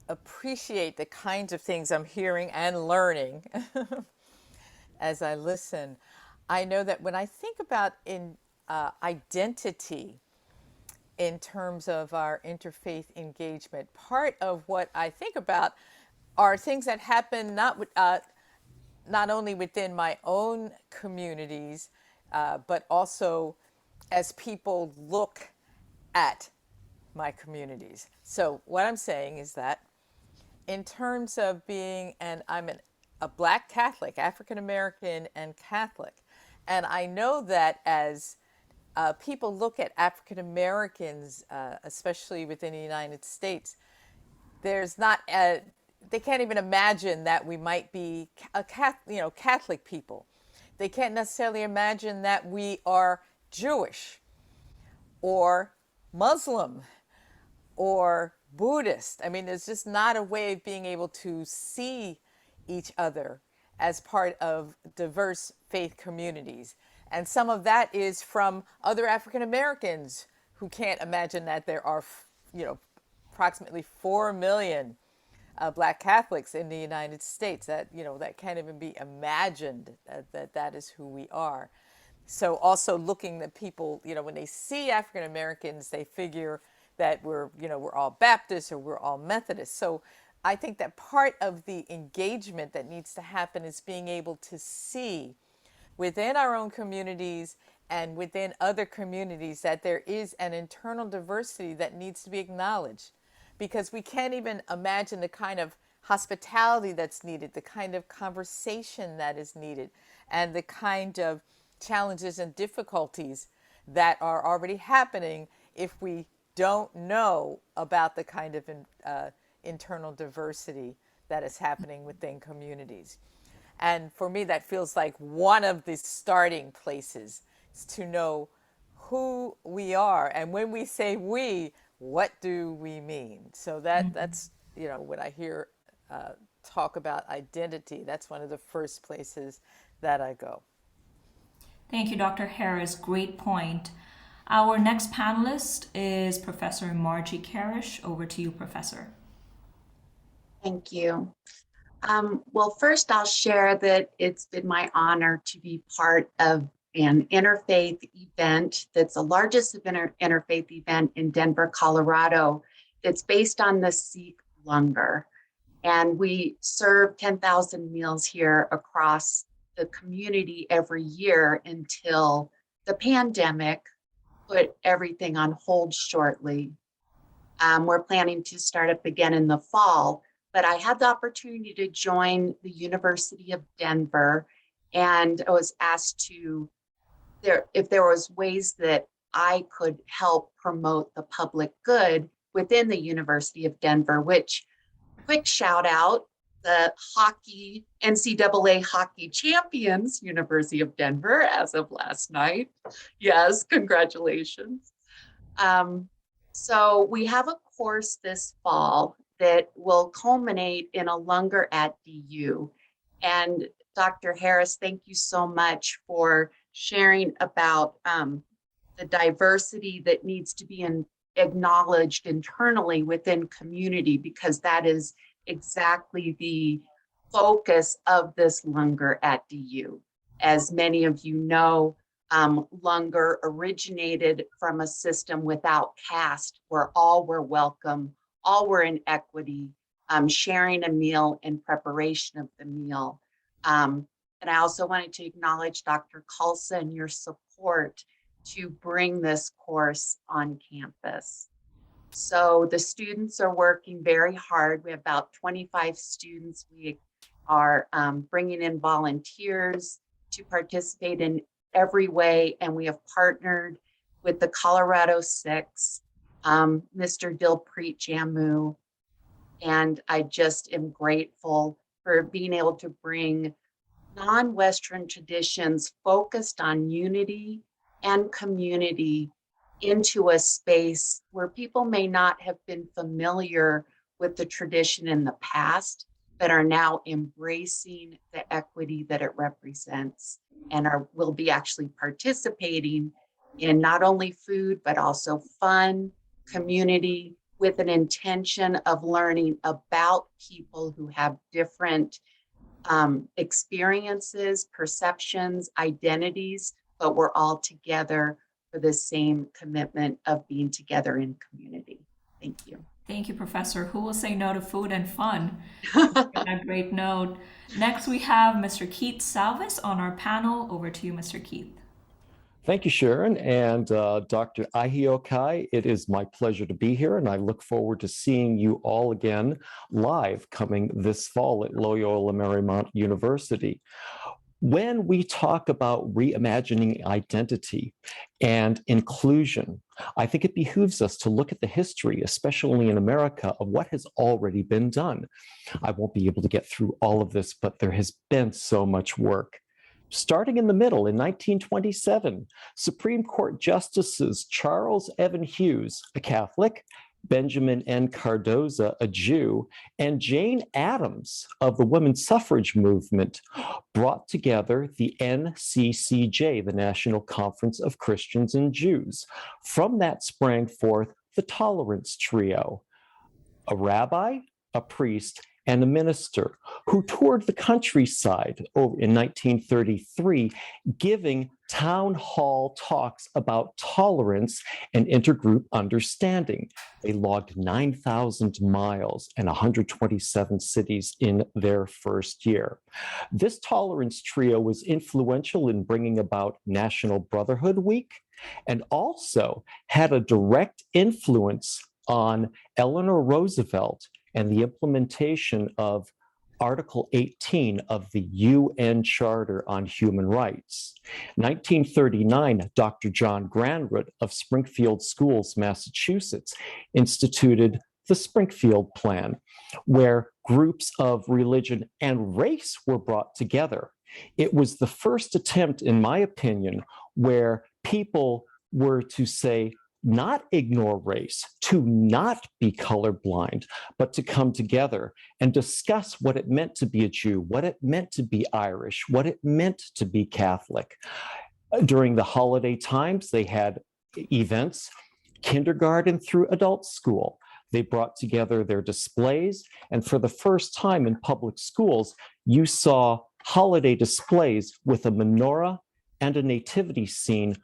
appreciate the kinds of things I'm hearing and learning as I listen. I know that when I think about identity in terms of our interfaith engagement, part of what I think about are things that happen not only within my own communities, but also as people look at my communities. So what I'm saying is that in terms of being, I'm a Black Catholic, African American and Catholic, and I know that as people look at African Americans, especially within the United States, there's not they can't even imagine that we might be Catholic people. They can't necessarily imagine that we are Jewish or Muslim or Buddhist. I mean, there's just not a way of being able to see each other as part of diverse faith communities. And some of that is from other African Americans who can't imagine that there are, approximately 4 million Black Catholics in the United States. That can't even be imagined that is who we are. So also looking at people, when they see African Americans, they figure that we're all Baptists or we're all Methodists. So I think that part of the engagement that needs to happen is being able to see within our own communities and within other communities that there is an internal diversity that needs to be acknowledged, because we can't even imagine the kind of hospitality that's needed, the kind of conversation that is needed, and the kind of challenges and difficulties that are already happening if we don't know about the kind of internal diversity that is happening within communities. And for me, that feels like one of the starting places is to know who we are. And when we say we, what do we mean? So that's, when I hear talk about identity, that's one of the first places that I go. Thank you, Dr. Harris. Great point. Our next panelist is Professor Margie Karish. Over to you, Professor. Thank you. Well, first I'll share that it's been my honor to be part of an interfaith event that's the largest interfaith event in Denver, Colorado. It's based on the Sikh langar. And we serve 10,000 meals here across the community every year until the pandemic put everything on hold shortly. We're planning to start up again in the fall, but I had the opportunity to join the University of Denver, and I was asked if there was ways that I could help promote the public good within the University of Denver, which, quick shout out, the NCAA hockey champions, University of Denver, as of last night. Yes, congratulations. So we have a course this fall that will culminate in a Lunger at DU. And Dr. Harris, thank you so much for sharing about the diversity that needs to be acknowledged internally within community, because that is exactly the focus of this Lunger at DU. As many of you know, Lunger originated from a system without caste, where all were welcome, all were in equity, sharing a meal and preparation of the meal. And I also wanted to acknowledge Dr. Khalsa and your support to bring this course on campus. So the students are working very hard. We have about 25 students. We are bringing in volunteers to participate in every way, and we have partnered with the Colorado Six, Mr. Dilpreet Jammu, and I just am grateful for being able to bring non-Western traditions focused on unity and community into a space where people may not have been familiar with the tradition in the past, but are now embracing the equity that it represents, and will be actually participating in not only food, but also fun, community, with an intention of learning about people who have different experiences, perceptions, identities, but we're all together for the same commitment of being together in community. Thank you. Thank you, Professor. Who will say no to food and fun? A great note. Next, we have Mr. Keith Salvis on our panel. Over to you, Mr. Keith. Thank you, Sharon, and Dr. Ahiokai. It is my pleasure to be here, and I look forward to seeing you all again live coming this fall at Loyola Marymount University. When we talk about reimagining identity and inclusion, I think it behooves us to look at the history, especially in America, of what has already been done. I won't be able to get through all of this, but there has been so much work. Starting in the middle, in 1927, Supreme Court Justices Charles Evan Hughes, a Catholic, Benjamin N. Cardoza, a Jew, and Jane Addams of the women's suffrage movement brought together the NCCJ, the National Conference of Christians and Jews. From that sprang forth the Tolerance Trio, a rabbi, a priest, and a minister who toured the countryside over in 1933, giving town hall talks about tolerance and intergroup understanding. They logged 9,000 miles and 127 cities in their first year. This Tolerance Trio was influential in bringing about National Brotherhood Week, and also had a direct influence on Eleanor Roosevelt and the implementation of Article 18 of the UN Charter on Human Rights. 1939, Dr. John Granrud of Springfield Schools, Massachusetts, instituted the Springfield Plan, where groups of religion and race were brought together. It was the first attempt, in my opinion, where people were to say, not ignore race, to not be colorblind, but to come together and discuss what it meant to be a Jew, what it meant to be Irish, what it meant to be Catholic. During the holiday times, they had events, kindergarten through adult school. They brought together their displays, and for the first time in public schools, you saw holiday displays with a menorah and a nativity scene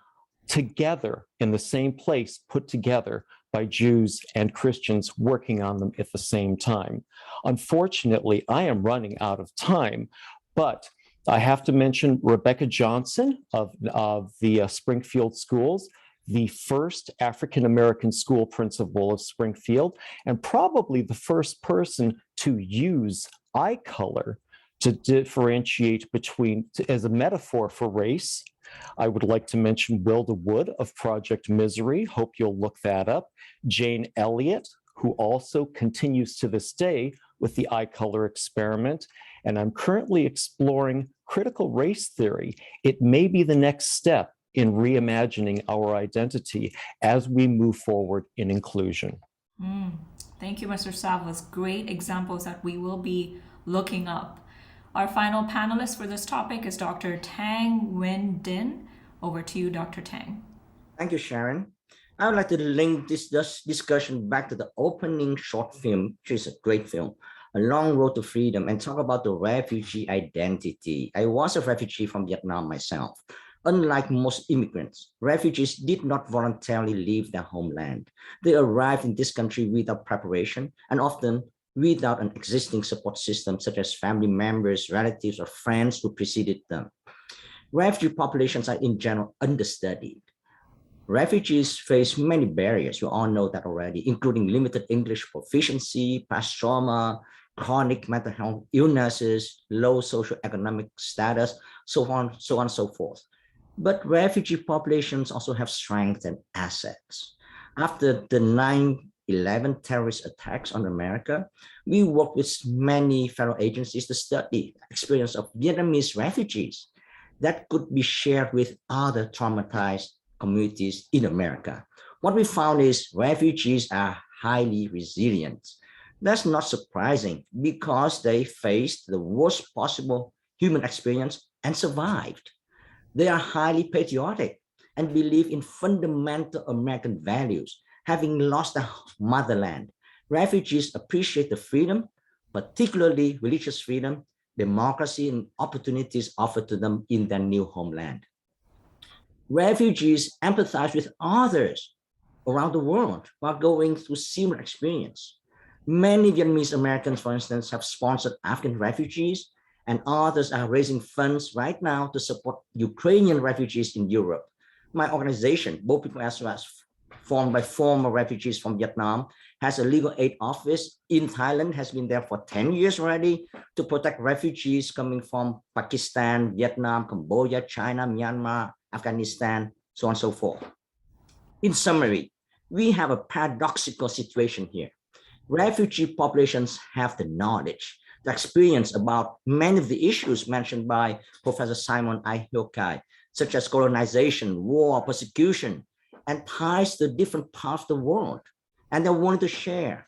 together in the same place, put together by Jews and Christians working on them at the same time. Unfortunately, I am running out of time, but I have to mention Rebecca Johnson of the Springfield schools, the first African-American school principal of Springfield, and probably the first person to use eye color to differentiate between, as a metaphor for race. I would like to mention Wilda Wood of Project Misery. Hope you'll look that up. Jane Elliott, who also continues to this day with the eye color experiment. And I'm currently exploring critical race theory. It may be the next step in reimagining our identity as we move forward in inclusion. Thank you, Mr. Savas. Great examples that we will be looking up. Our final panelist for this topic is Dr. Tang Nguyen Din. Over to you, Dr. Tang. Thank you, Sharon. I would like to link this discussion back to the opening short film, which is a great film, A Long Road to Freedom, and talk about the refugee identity. I was a refugee from Vietnam myself. Unlike most immigrants, refugees did not voluntarily leave their homeland. They arrived in this country without preparation and often without an existing support system, such as family members, relatives, or friends who preceded them. Refugee populations are in general understudied. Refugees face many barriers, you all know that already, including limited English proficiency, past trauma, chronic mental health illnesses, low socioeconomic status, so on and so forth. But refugee populations also have strengths and assets. After the 9/11 terrorist attacks on America, we worked with many fellow agencies to study the experience of Vietnamese refugees that could be shared with other traumatized communities in America. What we found is refugees are highly resilient. That's not surprising because they faced the worst possible human experience and survived. They are highly patriotic and believe in fundamental American values, having lost their motherland. Refugees appreciate the freedom, particularly religious freedom, democracy, and opportunities offered to them in their new homeland. Refugees empathize with others around the world while going through similar experience. Many Vietnamese Americans, for instance, have sponsored Afghan refugees, and others are raising funds right now to support Ukrainian refugees in Europe. My organization, Both People as Well, formed by former refugees from Vietnam, has a legal aid office in Thailand, has been there for 10 years already to protect refugees coming from Pakistan, Vietnam, Cambodia, China, Myanmar, Afghanistan, so on and so forth. In summary, we have a paradoxical situation here. Refugee populations have the knowledge, the experience about many of the issues mentioned by Professor Simon Ai-Hyo-Kai, such as colonization, war, persecution, and ties to different parts of the world. And they wanted to share,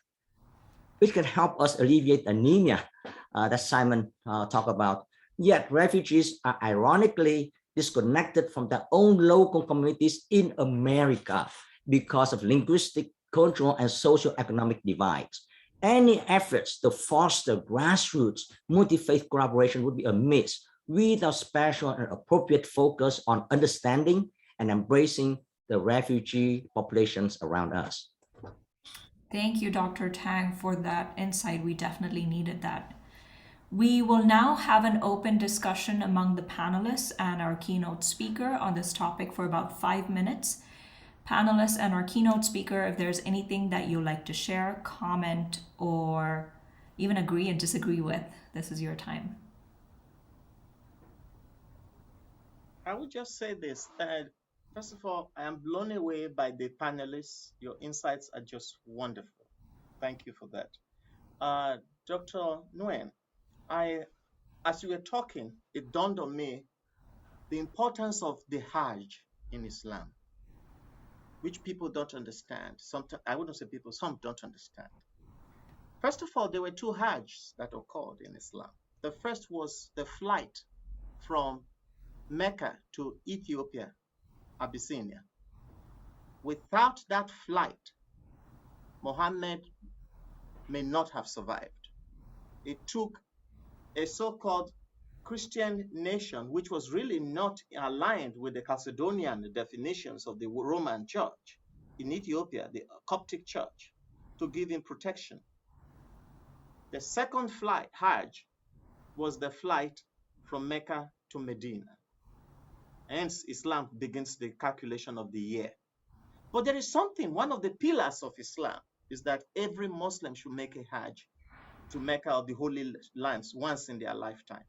which can help us alleviate anemia that Simon talked about. Yet refugees are ironically disconnected from their own local communities in America because of linguistic, cultural, and socioeconomic divides. Any efforts to foster grassroots multi-faith collaboration would be amiss without special and appropriate focus on understanding and embracing the refugee populations around us. Thank you, Dr. Tang, for that insight. We definitely needed that. We will now have an open discussion among the panelists and our keynote speaker on this topic for about 5 minutes. Panelists and our keynote speaker, if there's anything that you'd like to share, comment, or even agree and disagree with, this is your time. I would just say this. First of all, I am blown away by the panelists. Your insights are just wonderful. Thank you for that. Dr. Nguyen, as you were talking, it dawned on me the importance of the Hajj in Islam, which people don't understand. Sometimes, I wouldn't say people, some don't understand. First of all, there were two Hajjs that occurred in Islam. The first was the flight from Mecca to Ethiopia, Abyssinia. Without that flight, Muhammad may not have survived. It took a so-called Christian nation, which was really not aligned with the Chalcedonian definitions of the Roman Church in Ethiopia, the Coptic Church, to give him protection. The second flight, Hajj, was the flight from Mecca to Medina. Hence, Islam begins the calculation of the year. But there is something, one of the pillars of Islam is that every Muslim should make a Hajj to Mecca or the Holy Lands once in their lifetime.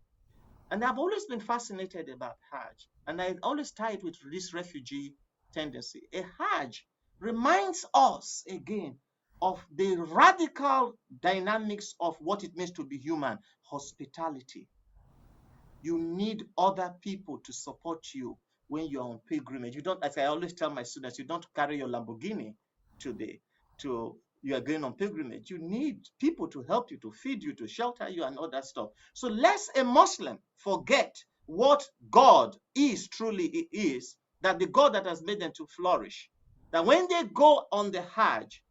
And I've always been fascinated about Hajj, and I always tie it with this refugee tendency. A Hajj reminds us again of the radical dynamics of what it means to be human, hospitality. You need other people to support you when you're on pilgrimage. You don't, as I always tell my students, you don't carry your Lamborghini you are going on pilgrimage. You need people to help you, to feed you, to shelter you, and all that stuff. So lest a Muslim forget what God is truly is, that the God that has made them to flourish, that when they go on the Hajj,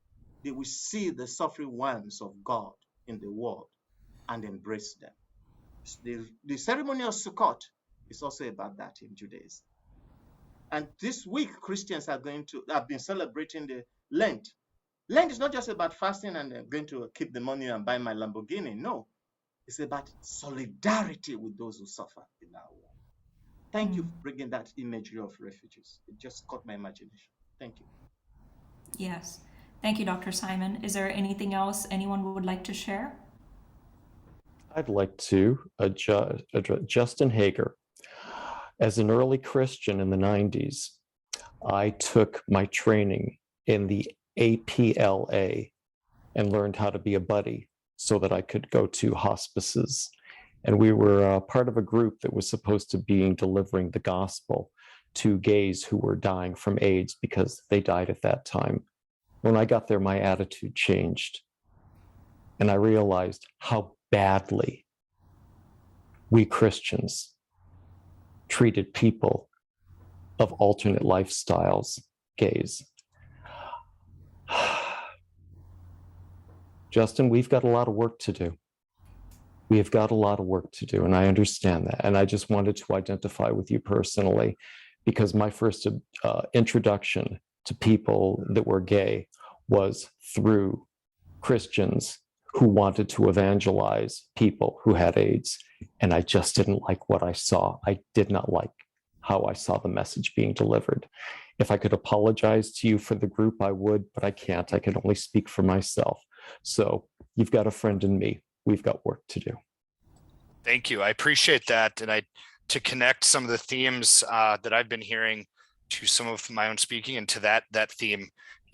they will see the suffering ones of God in the world and embrace them. The ceremony of Sukkot is also about that in Judaism. And this week, Christians have been celebrating the Lent. Lent is not just about fasting and going to keep the money and buy my Lamborghini. No, it's about solidarity with those who suffer in our world. Thank you for bringing that imagery of refugees. It just caught my imagination. Thank you. Yes. Thank you, Dr. Simon. Is there anything else anyone would like to share? I'd like to address Justin Hager. As an early Christian in the 90s, I took my training in the APLA and learned how to be a buddy so that I could go to hospices. And we were part of a group that was supposed to be delivering the gospel to gays who were dying from AIDS because they died at that time. When I got there, my attitude changed. And I realized how badly we Christians treated people of alternate lifestyles, gays. Justin, we've got a lot of work to do. We have got a lot of work to do, and I understand that. And I just wanted to identify with you personally because my first introduction to people that were gay was through Christians who wanted to evangelize people who had AIDS. And I just didn't like what I saw. I did not like how I saw the message being delivered. If I could apologize to you for the group, I would, but I can't. I can only speak for myself. So you've got a friend in me. We've got work to do. Thank you. I appreciate that. And to connect some of the themes that I've been hearing to some of my own speaking and to that theme,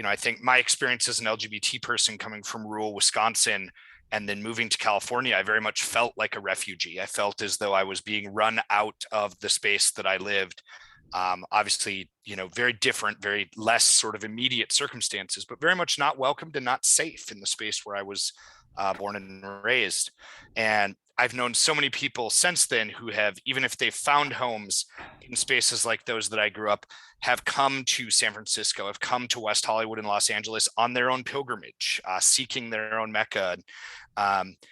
I think my experience as an LGBT person coming from rural Wisconsin and then moving to California, I very much felt like a refugee. I felt as though I was being run out of the space that I lived. Obviously, very different, very less sort of immediate circumstances, but very much not welcomed and not safe in the space where I was born and raised. And I've known so many people since then who have, even if they've found homes in spaces like those that I grew up, have come to San Francisco, have come to West Hollywood and Los Angeles on their own pilgrimage, seeking their own Mecca,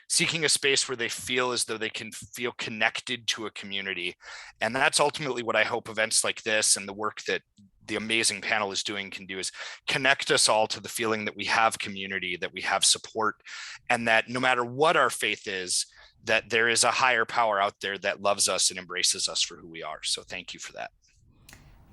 seeking a space where they feel as though they can feel connected to a community. And that's ultimately what I hope events like this and the work that the amazing panel is doing can do, is connect us all to the feeling that we have community, that we have support, and that no matter what our faith is, that there is a higher power out there that loves us and embraces us for who we are. So thank you for that.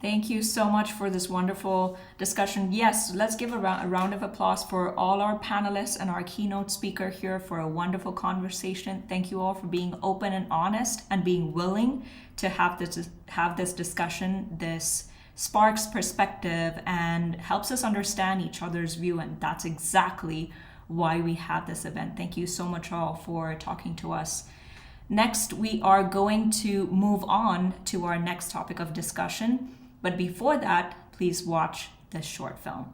Thank you so much for this wonderful discussion. Yes, let's give a round of applause for all our panelists and our keynote speaker here for a wonderful conversation. Thank you all for being open and honest and being willing to have this discussion. This sparks perspective and helps us understand each other's view, and that's exactly why we have this event. Thank you so much all for talking to us. Next, we are going to move on to our next topic of discussion. But before that, please watch this short film.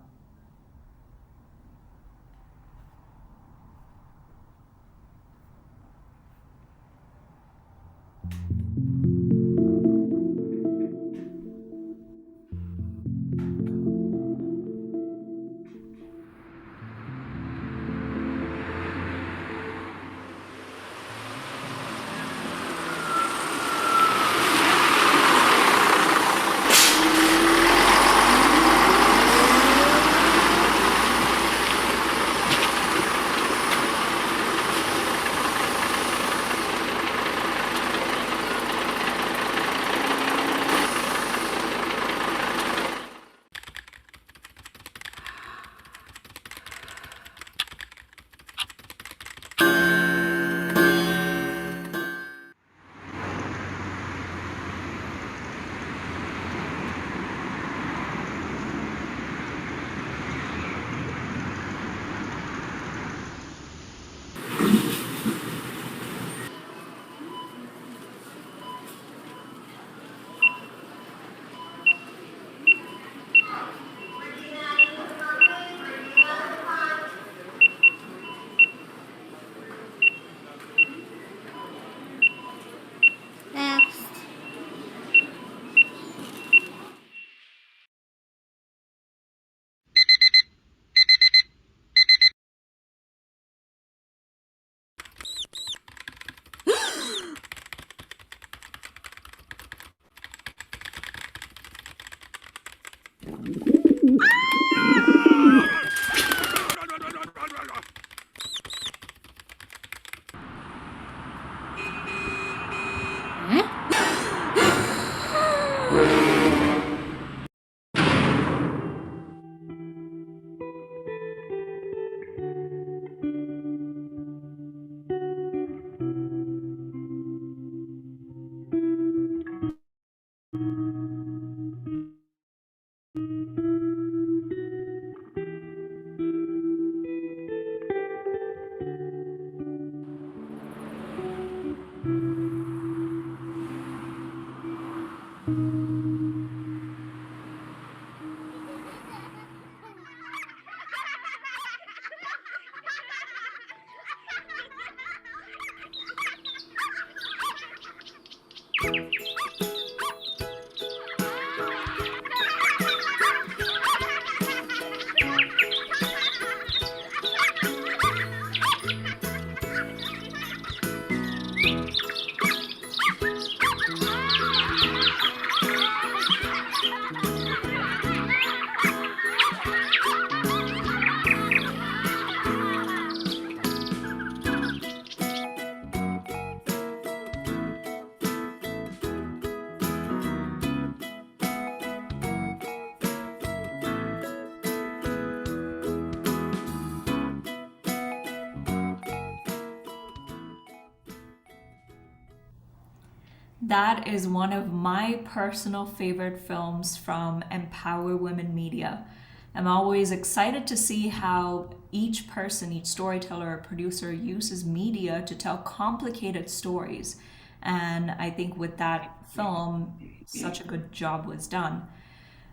That is one of my personal favorite films from Empower Women Media. I'm always excited to see how each person, each storyteller or producer uses media to tell complicated stories. And I think with that film, such a good job was done.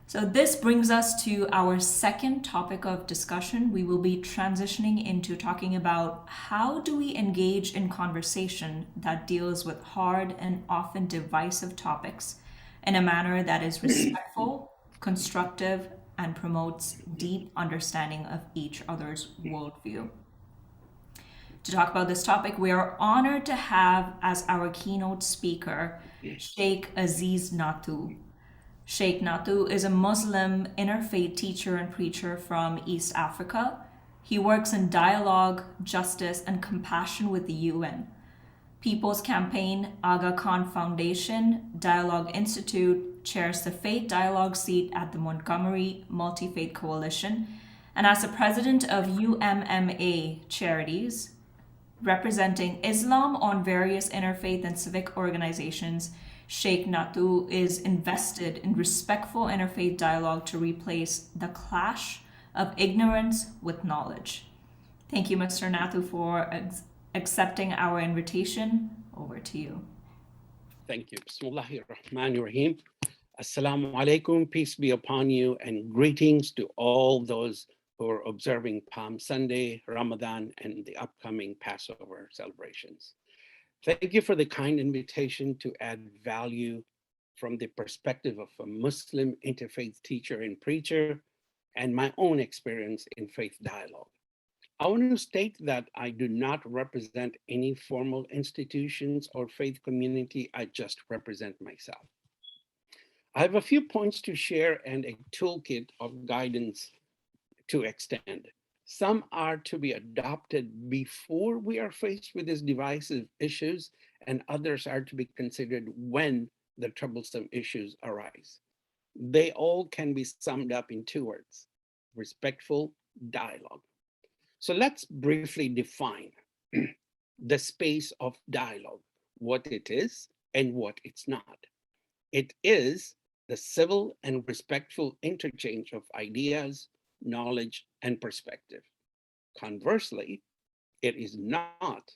So this brings us to our second topic of discussion. We will be transitioning into talking about how do we engage in conversation that deals with hard and often divisive topics in a manner that is respectful, constructive, and promotes deep understanding of each other's worldview. To talk about this topic, we are honored to have as our keynote speaker, Sheikh Aziz Natu. Sheikh Natu is a Muslim interfaith teacher and preacher from East Africa. He works in dialogue, justice, and compassion with the UN, People's Campaign, Aga Khan Foundation, Dialogue Institute, chairs the Faith Dialogue seat at the Montgomery Multi-Faith Coalition, and as the president of UMMA Charities, representing Islam on various interfaith and civic organizations, Sheikh Natu is invested in respectful interfaith dialogue to replace the clash of ignorance with knowledge. Thank you, Mr. Natu, for accepting our invitation. Over to you. Thank you. Bismillahir Rahmanir Rahim. Assalamu alaikum, peace be upon you, and greetings to all those who are observing Palm Sunday, Ramadan, and the upcoming Passover celebrations. Thank you for the kind invitation to add value from the perspective of a Muslim interfaith teacher and preacher and my own experience in faith dialogue. I want to state that I do not represent any formal institutions or faith community. I just represent myself. I have a few points to share and a toolkit of guidance to extend. Some are to be adopted before we are faced with these divisive issues, and others are to be considered when the troublesome issues arise. They all can be summed up in two words: respectful dialogue. So let's briefly define the space of dialogue, what it is and what it's not. It is the civil and respectful interchange of ideas, knowledge, and perspective. Conversely, it is not,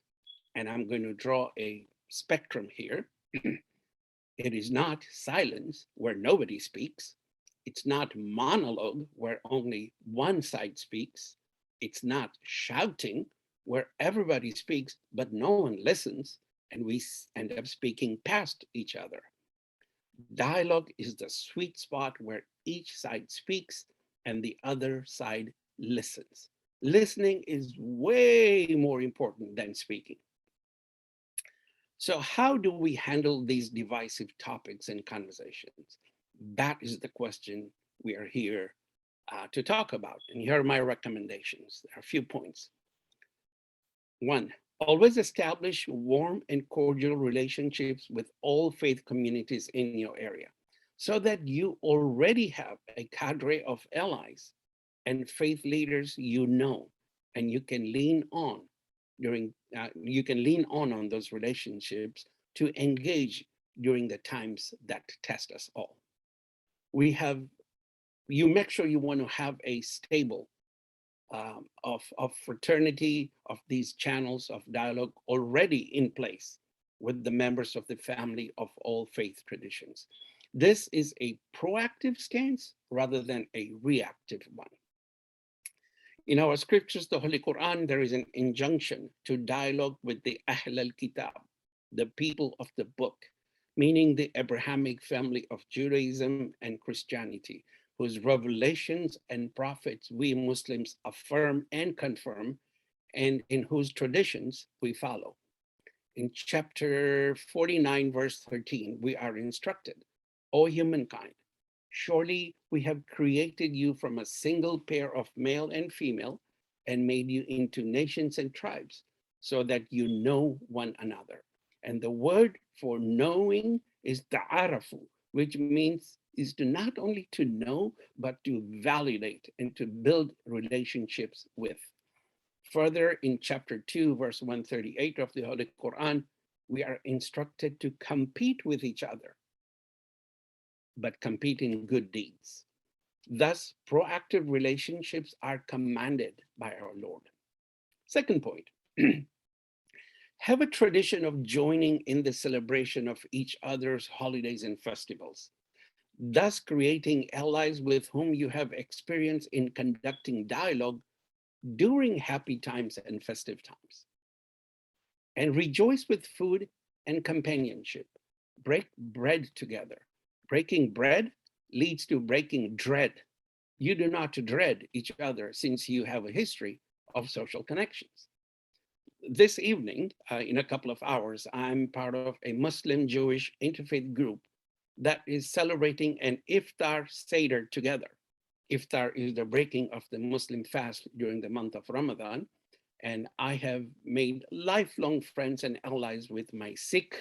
and I'm going to draw a spectrum here, it is not silence where nobody speaks. It's not monologue where only one side speaks. It's not shouting where everybody speaks, but no one listens, and we end up speaking past each other. Dialogue is the sweet spot where each side speaks and the other side listens. Listening is way more important than speaking. So how do we handle these divisive topics in conversations? That is the question we are here to talk about. And here are my recommendations. There are a few points. One, always establish warm and cordial relationships with all faith communities in your area so that you already have a cadre of allies and faith leaders you know, and you can lean on those relationships to engage during the times that test us all. You make sure you want to have a stable of fraternity, of these channels of dialogue already in place with the members of the family of all faith traditions. This is a proactive stance rather than a reactive one. In our scriptures, the Holy Quran, there is an injunction to dialogue with the Ahl al-Kitab, the people of the book, meaning the Abrahamic family of Judaism and Christianity, whose revelations and prophets we Muslims affirm and confirm, and in whose traditions we follow. In chapter 49, verse 13, we are instructed, O humankind, surely we have created you from a single pair of male and female and made you into nations and tribes so that you know one another. And the word for knowing is ta'arafu, which means is to not only to know, but to validate and to build relationships with. Further, in chapter 2, verse 138 of the Holy Quran, we are instructed to compete with each other, but compete in good deeds. Thus, proactive relationships are commanded by our Lord. Second point, have a tradition of joining in the celebration of each other's holidays and festivals, thus creating allies with whom you have experience in conducting dialogue during happy times and festive times. And rejoice with food and companionship. Break bread together. Breaking bread leads to breaking dread. You do not dread each other since you have a history of social connections. This evening, in a couple of hours, I'm part of a Muslim-Jewish interfaith group that is celebrating an Iftar Seder together. Iftar is the breaking of the Muslim fast during the month of Ramadan. And I have made lifelong friends and allies with my Sikh,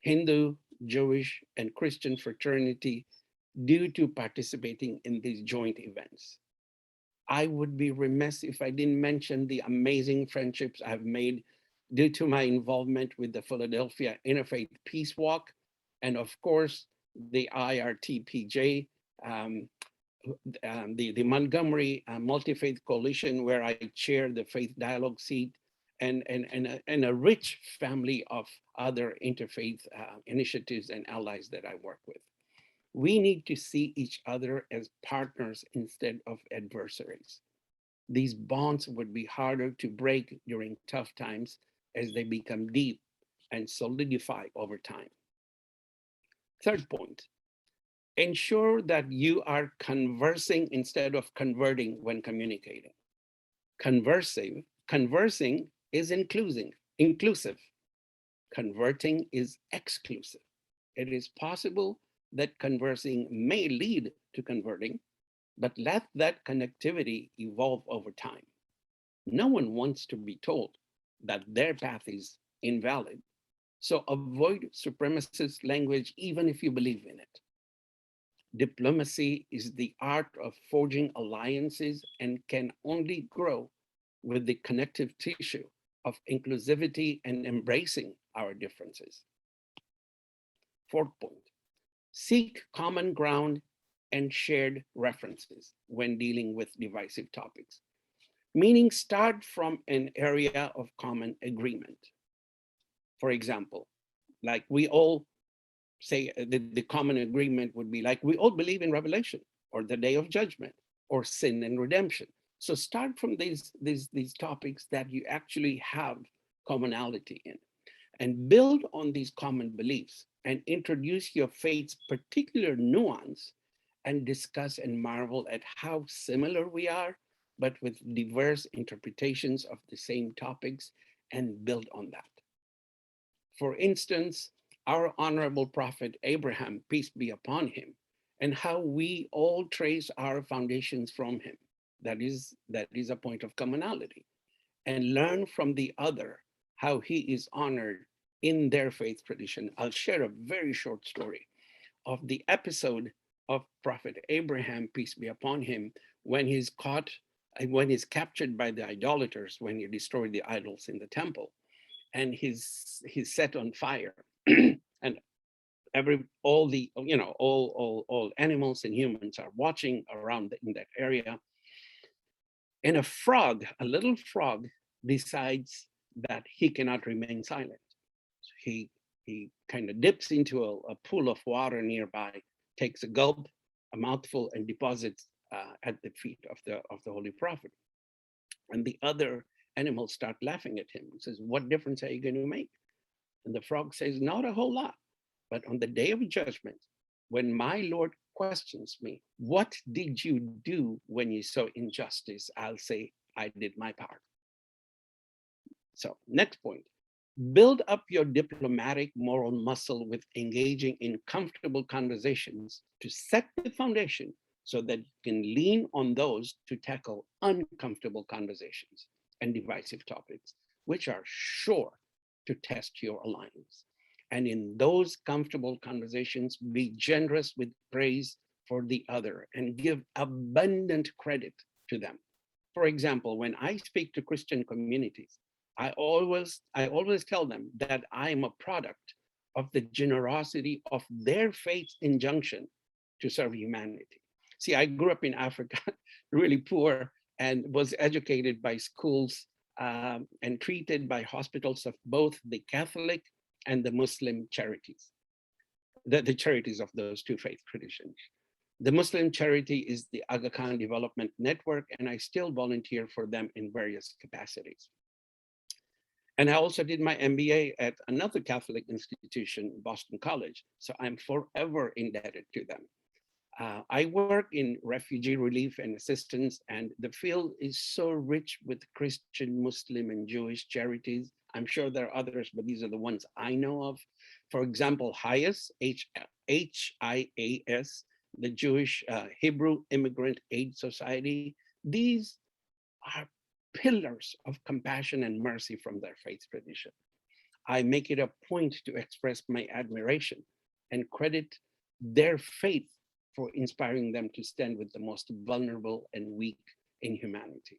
Hindu, Jewish, and Christian fraternity due to participating in these joint events. I would be remiss if I didn't mention the amazing friendships I've made due to my involvement with the Philadelphia Interfaith Peace Walk, and of course, the IRTPJ, the Montgomery Multi-Faith Coalition, where I chair the Faith Dialogue seat, and a rich family of other interfaith initiatives and allies that I work with. We need to see each other as partners instead of adversaries. These bonds would be harder to break during tough times as they become deep and solidify over time. Third point, ensure that you are conversing instead of converting when communicating. Conversing is inclusive. Converting is exclusive. It is possible that conversing may lead to converting, but let that connectivity evolve over time. No one wants to be told that their path is invalid, so avoid supremacist language even if you believe in it. Diplomacy is the art of forging alliances and can only grow with the connective tissue of inclusivity and embracing our differences. Fourth point, seek common ground and shared references when dealing with divisive topics, meaning start from an area of common agreement. For example, like we all say the common agreement would be like, we all believe in Revelation or the Day of Judgment or sin and redemption. So start from these topics that you actually have commonality in and build on these common beliefs and introduce your faith's particular nuance and discuss and marvel at how similar we are, but with diverse interpretations of the same topics, and build on that. For instance, our honorable prophet Abraham, peace be upon him, and how we all trace our foundations from him. That is a point of commonality. And learn from the other how he is honored in their faith tradition. I'll share a very short story of the episode of Prophet Abraham, peace be upon him, when he's captured by the idolaters, when he destroyed the idols in the temple, and he's set on fire. And all animals and humans are watching around in that area. And a little frog, decides that he cannot remain silent. So he kind of dips into a pool of water nearby, takes a gulp, a mouthful, and deposits at the feet of the Holy Prophet. And the other animals start laughing at him. He says, "What difference are you going to make?" And the frog says, "Not a whole lot. But on the day of judgment, when my Lord questions me, what did you do when you saw injustice? I'll say, I did my part." So next point, build up your diplomatic moral muscle with engaging in comfortable conversations to set the foundation so that you can lean on those to tackle uncomfortable conversations and divisive topics, which are sure to test your alliance. And in those comfortable conversations, be generous with praise for the other and give abundant credit to them. For example, when I speak to Christian communities, I always tell them that I am a product of the generosity of their faith injunction to serve humanity. See, I grew up in Africa, really poor, and was educated by schools and treated by hospitals of both the Catholic and the Muslim charities, the charities of those two faith traditions. The Muslim charity is the Aga Khan Development Network, and I still volunteer for them in various capacities. And I also did my MBA at another Catholic institution, Boston College, so I'm forever indebted to them. I work in refugee relief and assistance, and the field is so rich with Christian, Muslim, and Jewish charities. I'm sure there are others, but these are the ones I know of. For example, HIAS, H-I-A-S, the Jewish Hebrew Immigrant Aid Society. These are pillars of compassion and mercy from their faith tradition. I make it a point to express my admiration and credit their faith for inspiring them to stand with the most vulnerable and weak in humanity.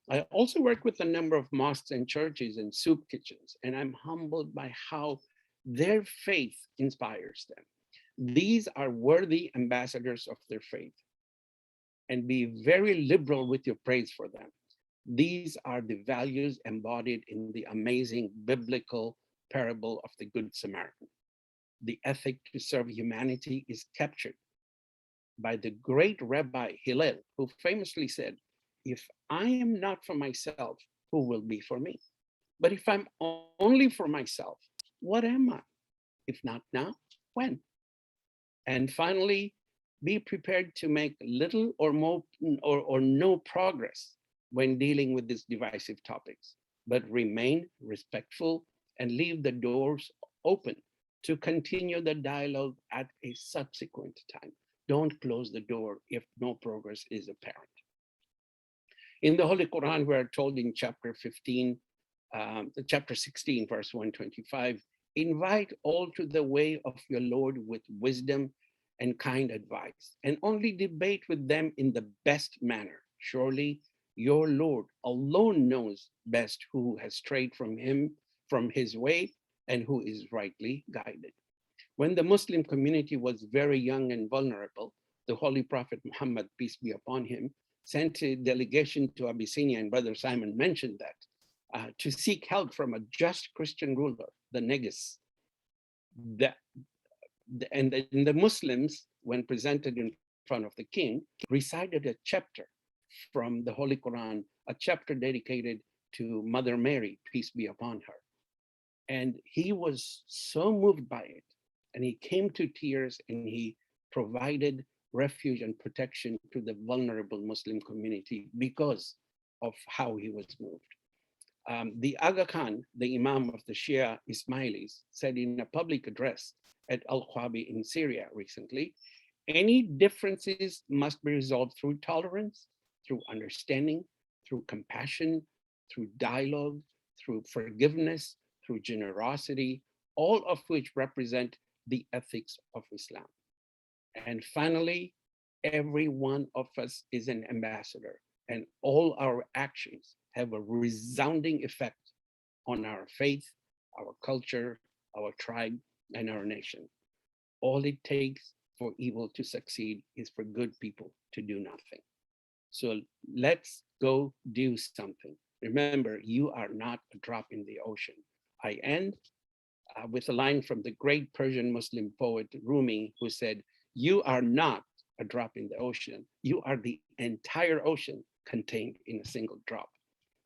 I also work with a number of mosques and churches and soup kitchens, and I'm humbled by how their faith inspires them. These are worthy ambassadors of their faith, and be very liberal with your praise for them. These are the values embodied in the amazing biblical parable of the Good Samaritan. The ethic to serve humanity is captured by the great Rabbi Hillel, who famously said, "If I am not for myself, who will be for me? But if I'm only for myself, what am I? If not now, when?" And finally, be prepared to make little or more or no progress when dealing with these divisive topics, but remain respectful and leave the doors open to continue the dialogue at a subsequent time. Don't close the door if no progress is apparent. In the Holy Quran, we are told in chapter 16, verse 125, invite all to the way of your Lord with wisdom and kind advice, and only debate with them in the best manner. Surely your Lord alone knows best who has strayed from his way, and who is rightly guided. When the Muslim community was very young and vulnerable, the Holy Prophet Muhammad, peace be upon him, sent a delegation to Abyssinia, and Brother Simon mentioned that, to seek help from a just Christian ruler, the Negus. And the Muslims, when presented in front of the king, recited a chapter from the Holy Quran, a chapter dedicated to Mother Mary, peace be upon her. And he was so moved by it, and he came to tears, and he provided refuge and protection to the vulnerable Muslim community because of how he was moved. The Aga Khan, the Imam of the Shia Ismailis, said in a public address at Al-Khwabi in Syria recently, Any differences must be resolved through tolerance, through understanding, through compassion, through dialogue, through forgiveness, through generosity, all of which represent the ethics of Islam. And finally, every one of us is an ambassador, and all our actions have a resounding effect on our faith, our culture, our tribe, and our nation. All it takes for evil to succeed is for good people to do nothing. So let's go do something. Remember, you are not a drop in the ocean. I end with a line from the great Persian Muslim poet Rumi, who said, "You are not a drop in the ocean. You are the entire ocean contained in a single drop."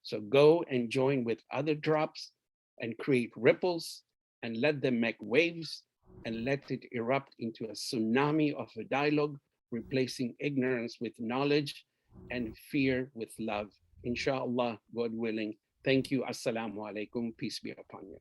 So go and join with other drops and create ripples and let them make waves and let it erupt into a tsunami of a dialogue, replacing ignorance with knowledge and fear with love. Inshallah, God willing. Thank you. Assalamu alaikum. Peace be upon you.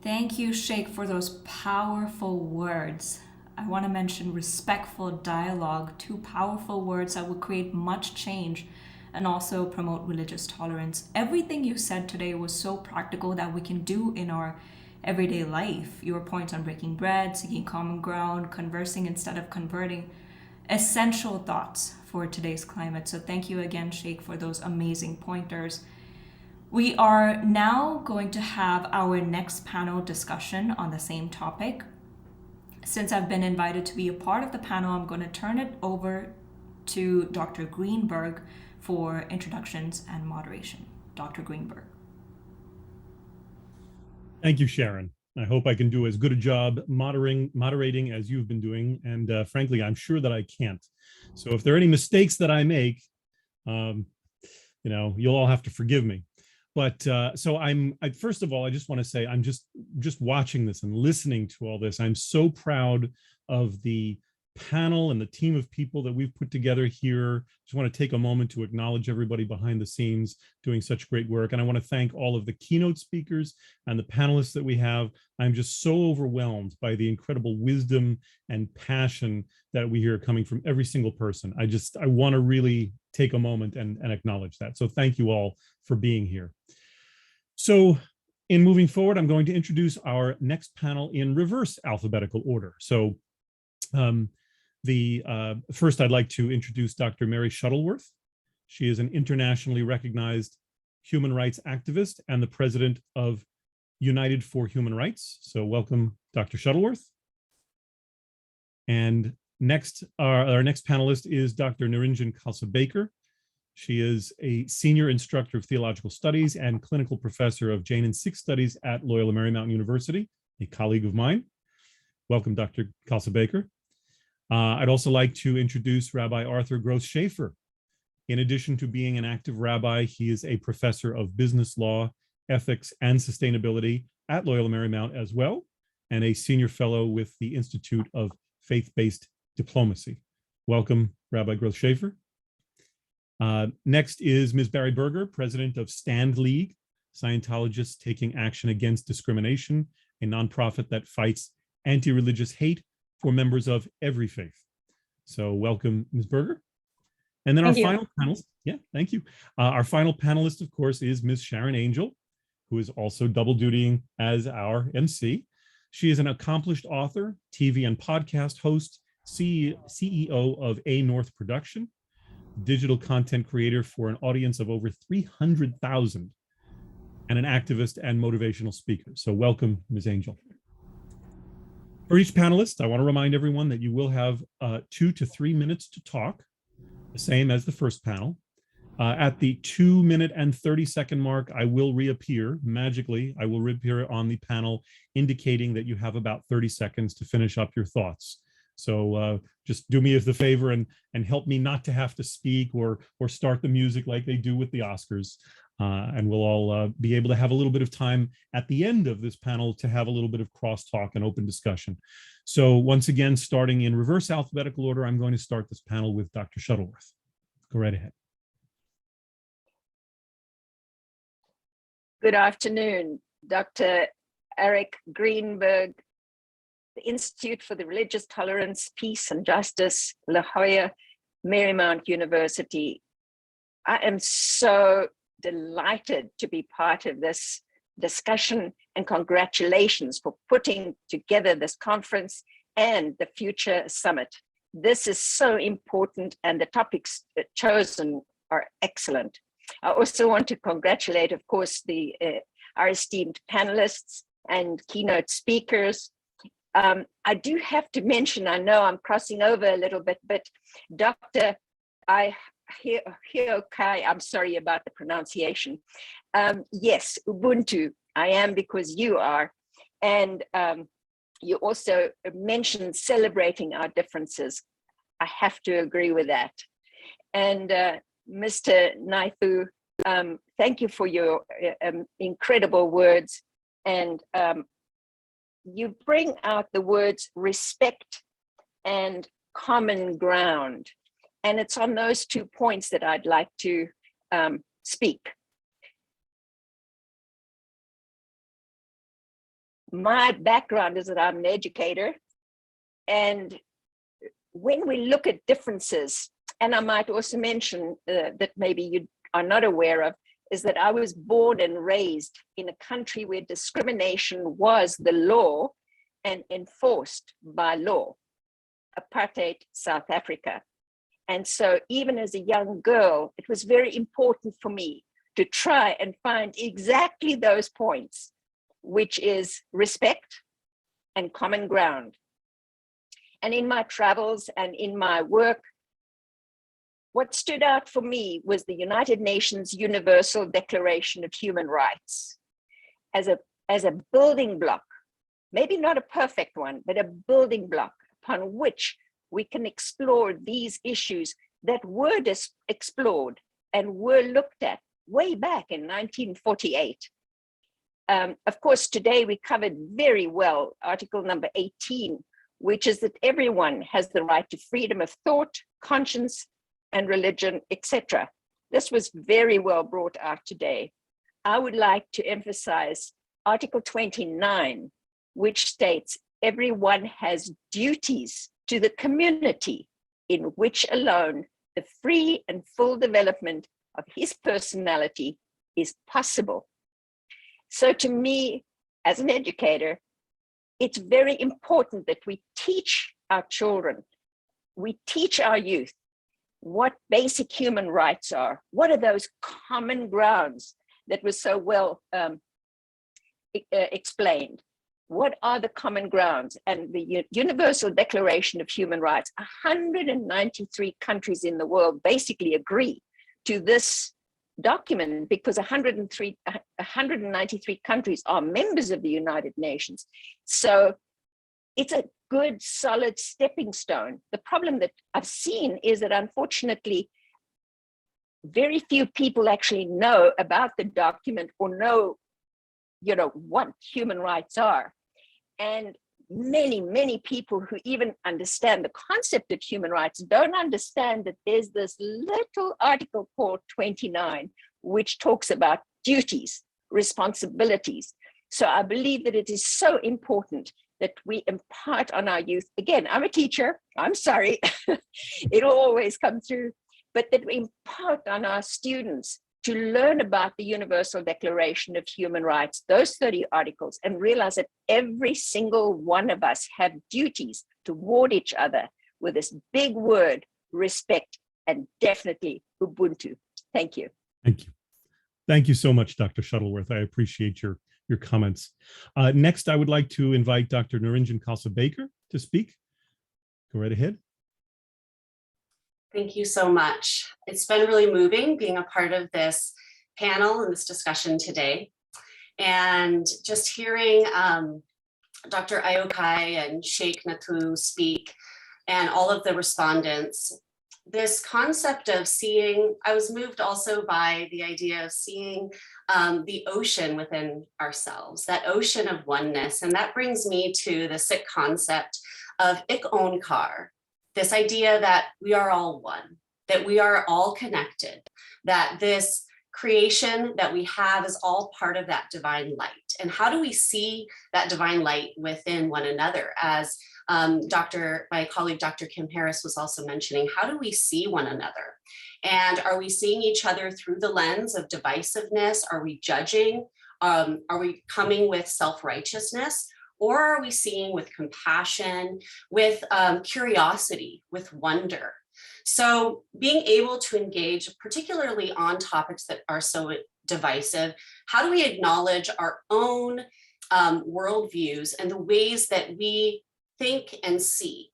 Thank you, Sheikh, for those powerful words. I want to mention respectful dialogue, two powerful words that will create much change and also promote religious tolerance. Everything you said today was so practical that we can do in our everyday life. Your points on breaking bread, seeking common ground, conversing instead of converting, essential thoughts for today's climate. So thank you again, Sheikh, for those amazing pointers. We are now going to have our next panel discussion on the same topic. Since I've been invited to be a part of the panel, I'm going to turn it over to Dr. Greenberg for introductions and moderation. Dr. Greenberg. Thank you, Sharon. I hope I can do as good a job moderating as you've been doing. And frankly, I'm sure that I can't. So if there are any mistakes that I make, you'll all have to forgive me. But so first of all, I just want to say I'm just watching this and listening to all this. I'm so proud of the panel and the team of people that we've put together here. Just want to take a moment to acknowledge everybody behind the scenes doing such great work. And I want to thank all of the keynote speakers and the panelists that we have. I'm just so overwhelmed by the incredible wisdom and passion that we hear coming from every single person. I want to really take a moment and acknowledge that. So thank you all for being here. So in moving forward, I'm going to introduce our next panel in reverse alphabetical order. So first, I'd like to introduce Dr. Mary Shuttleworth. She is an internationally recognized human rights activist and the president of United for Human Rights. So welcome, Dr. Shuttleworth. And next, our next panelist is Dr. Niranjan Khalsa-Baker. She is a senior instructor of theological studies and clinical professor of Jain and Sikh studies at Loyola Marymount University, a colleague of mine. Welcome, Dr. Khalsa-Baker. I'd also like to introduce Rabbi Arthur Gross-Schaefer. In addition to being an active rabbi, he is a professor of business law, ethics, and sustainability at Loyola Marymount as well, and a senior fellow with the Institute of Faith-Based Diplomacy. Welcome, Rabbi Gross-Schaefer. Next is Ms. Barry Berger, president of Stand League, Scientologists Taking Action Against Discrimination, a nonprofit that fights anti-religious hate for members of every faith. So welcome, Ms. Berger. And then our final panelist, thank you. Our final panelist, of course, is Ms. Sharon Angel, who is also double dutying as our MC. She is an accomplished author, TV and podcast host, CEO of A North Production, digital content creator for an audience of over 300,000, and an activist and motivational speaker. So welcome, Ms. Angel. For each panelist, I want to remind everyone that you will have 2 to 3 minutes to talk, the same as the first panel. At the 2-minute and 30-second mark, I will reappear magically. I will reappear on the panel, indicating that you have about 30 seconds to finish up your thoughts. So just do me the favor and help me not to have to speak or start the music like they do with the Oscars. And we'll all be able to have a little bit of time at the end of this panel to have a little bit of crosstalk and open discussion. So once again, starting in reverse alphabetical order, I'm going to start this panel with Dr. Shuttleworth. Go right ahead. Good afternoon, Dr. Eric Greenberg, the Institute for the Religious Tolerance, Peace and Justice, Loyola Marymount University. I am so delighted to be part of this discussion, and congratulations for putting together this conference and the Future Summit. This is so important, and the topics chosen are excellent. I also want to congratulate, of course, our esteemed panelists and keynote speakers. I do have to mention, I know I'm crossing over a little bit, but Dr. Hiokai, I'm sorry about the pronunciation. Yes, Ubuntu, I am because you are. And you also mentioned celebrating our differences. I have to agree with that. And Mr. Naithu, thank you for your incredible words. And you bring out the words respect and common ground. And it's on those 2 points that I'd like to speak. My background is that I'm an educator. And when we look at differences, and I might also mention that maybe you are not aware of, is that I was born and raised in a country where discrimination was the law and enforced by law, apartheid South Africa. And so even as a young girl, it was very important for me to try and find exactly those points, which is respect and common ground. And in my travels and in my work, what stood out for me was the United Nations Universal Declaration of Human Rights as a building block, maybe not a perfect one, but a building block upon which we can explore these issues that were explored and were looked at way back in 1948. Of course, today we covered very well Article number 18, which is that everyone has the right to freedom of thought, conscience, and religion, etc. This was very well brought out today. I would like to emphasize Article 29, which states everyone has duties to the community in which alone the free and full development of his personality is possible. So to me, as an educator, it's very important that we teach our children, we teach our youth what basic human rights are. What are those common grounds that was so well explained? What are the common grounds? And the Universal Declaration of Human Rights, 193 countries in the world basically agree to this document because 193 countries are members of the United Nations. So it's a good, solid stepping stone. The problem that I've seen is that unfortunately, very few people actually know about the document or know, what human rights are. And many, many people who even understand the concept of human rights don't understand that there's this little article called 29, which talks about duties, responsibilities. So I believe that it is so important that we impart on our youth. Again, I'm a teacher, I'm sorry, it'll always come through, but that we impart on our students to learn about the Universal Declaration of Human Rights, those 30 articles, and realize that every single one of us have duties toward each other with this big word, respect, and definitely Ubuntu. Thank you. Thank you. Thank you so much, Dr. Shuttleworth. I appreciate your comments. Next, I would like to invite Dr. Narinjan Khalsa-Baker to speak. Go right ahead. Thank you so much. It's been really moving being a part of this panel and this discussion today. And just hearing Dr. Iokai and Sheikh Naithu speak and all of the respondents, this concept of seeing, I was moved also by the idea of seeing the ocean within ourselves, that ocean of oneness. And that brings me to the Sikh concept of Ik Onkar, this idea that we are all one, that we are all connected, that this creation that we have is all part of that divine light. And how do we see that divine light within one another? As my colleague, Dr. Kim Harris was also mentioning, how do we see one another? And are we seeing each other through the lens of divisiveness? Are we judging? Are we coming with self-righteousness? Or are we seeing with compassion, with curiosity, with wonder? So being able to engage, particularly on topics that are so divisive, how do we acknowledge our own worldviews and the ways that we think and see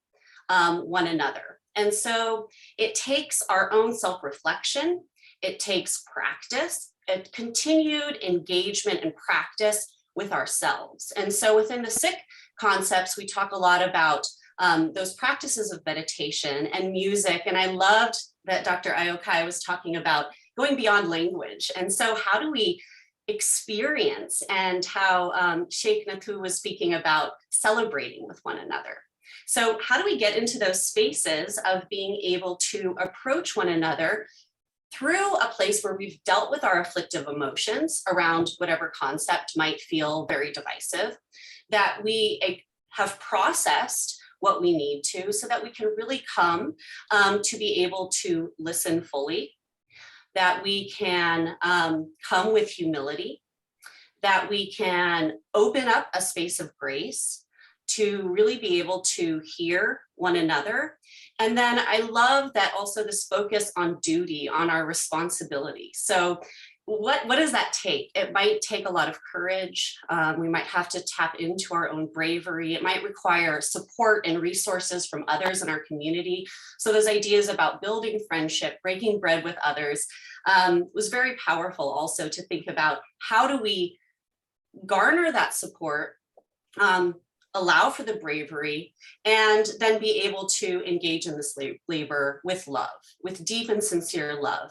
one another? And so it takes our own self-reflection, it takes practice, a continued engagement and practice with ourselves. And so within the SICK concepts, we talk a lot about those practices of meditation and music. And I loved that Dr. Iokai was talking about going beyond language. And so how do we experience, and how Sheikh Nathu was speaking about celebrating with one another. So how do we get into those spaces of being able to approach one another through a place where we've dealt with our afflictive emotions around whatever concept might feel very divisive, that we have processed what we need to, so that we can really come to be able to listen fully, that we can come with humility, that we can open up a space of grace to really be able to hear one another. And then I love that also this focus on duty, on our responsibility. So what does that take? It might take a lot of courage. We might have to tap into our own bravery. It might require support and resources from others in our community. So those ideas about building friendship, breaking bread with others was very powerful also to think about how do we garner that support, allow for the bravery, and then be able to engage in this labor with love, with deep and sincere love,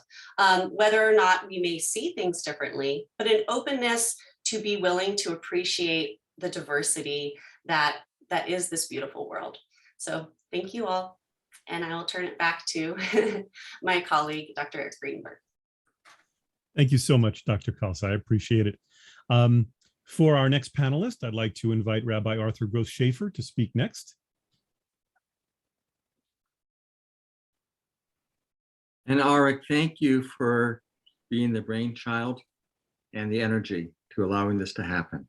whether or not we may see things differently, but an openness to be willing to appreciate the diversity that is this beautiful world. So thank you all. And I'll turn it back to my colleague, Dr. Eric Greenberg. Thank you so much, Dr. Kalsa. I appreciate it. For our next panelist, I'd like to invite Rabbi Arthur Gross-Schaefer to speak next. And Arik, thank you for being the brainchild and the energy to allowing this to happen.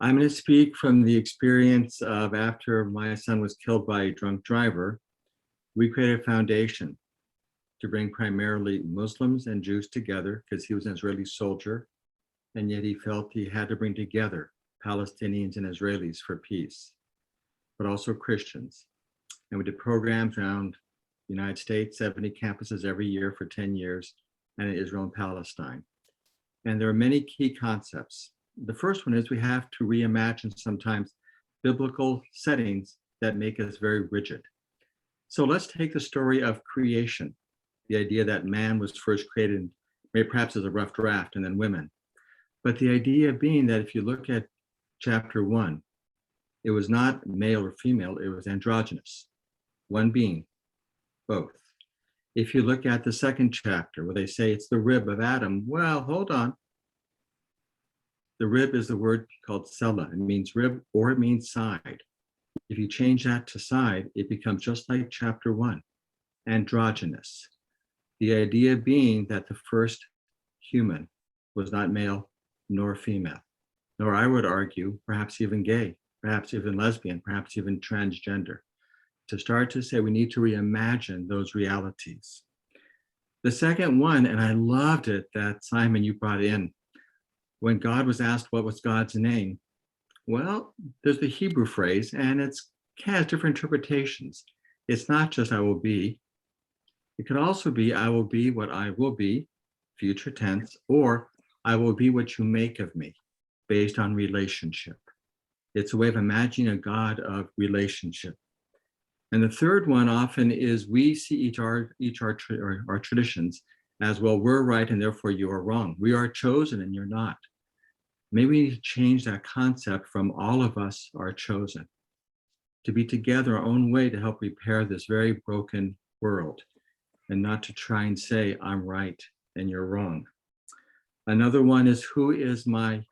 I'm going to speak from the experience of after my son was killed by a drunk driver. We created a foundation to bring primarily Muslims and Jews together because he was an Israeli soldier. And yet he felt he had to bring together Palestinians and Israelis for peace, but also Christians. And we did programs around the United States, 70 campuses every year for 10 years, and in Israel and Palestine. And there are many key concepts. The first one is we have to reimagine sometimes biblical settings that make us very rigid. So let's take the story of creation, the idea that man was first created, maybe perhaps as a rough draft, and then women. But the idea being that if you look at chapter 1, it was not male or female, it was androgynous, one being, both. If you look at the second chapter where they say it's the rib of Adam, well, hold on. The rib is the word called sella. It means rib or it means side. If you change that to side, it becomes just like chapter 1, androgynous. The idea being that the first human was not male nor female, nor I would argue, perhaps even gay, perhaps even lesbian, perhaps even transgender, to start to say we need to reimagine those realities. The second one, and I loved it that Simon, you brought in, when God was asked what was God's name, well, there's the Hebrew phrase, and it has different interpretations. It's not just I will be. It could also be I will be what I will be, future tense, or I will be what you make of me, based on relationship. It's a way of imagining a God of relationship. And the third one often is we see our traditions as, well, we're right and therefore you are wrong. We are chosen and you're not. Maybe we need to change that concept from all of us are chosen, to be together our own way to help repair this very broken world, and not to try and say, I'm right then you're wrong. Another one is, who is my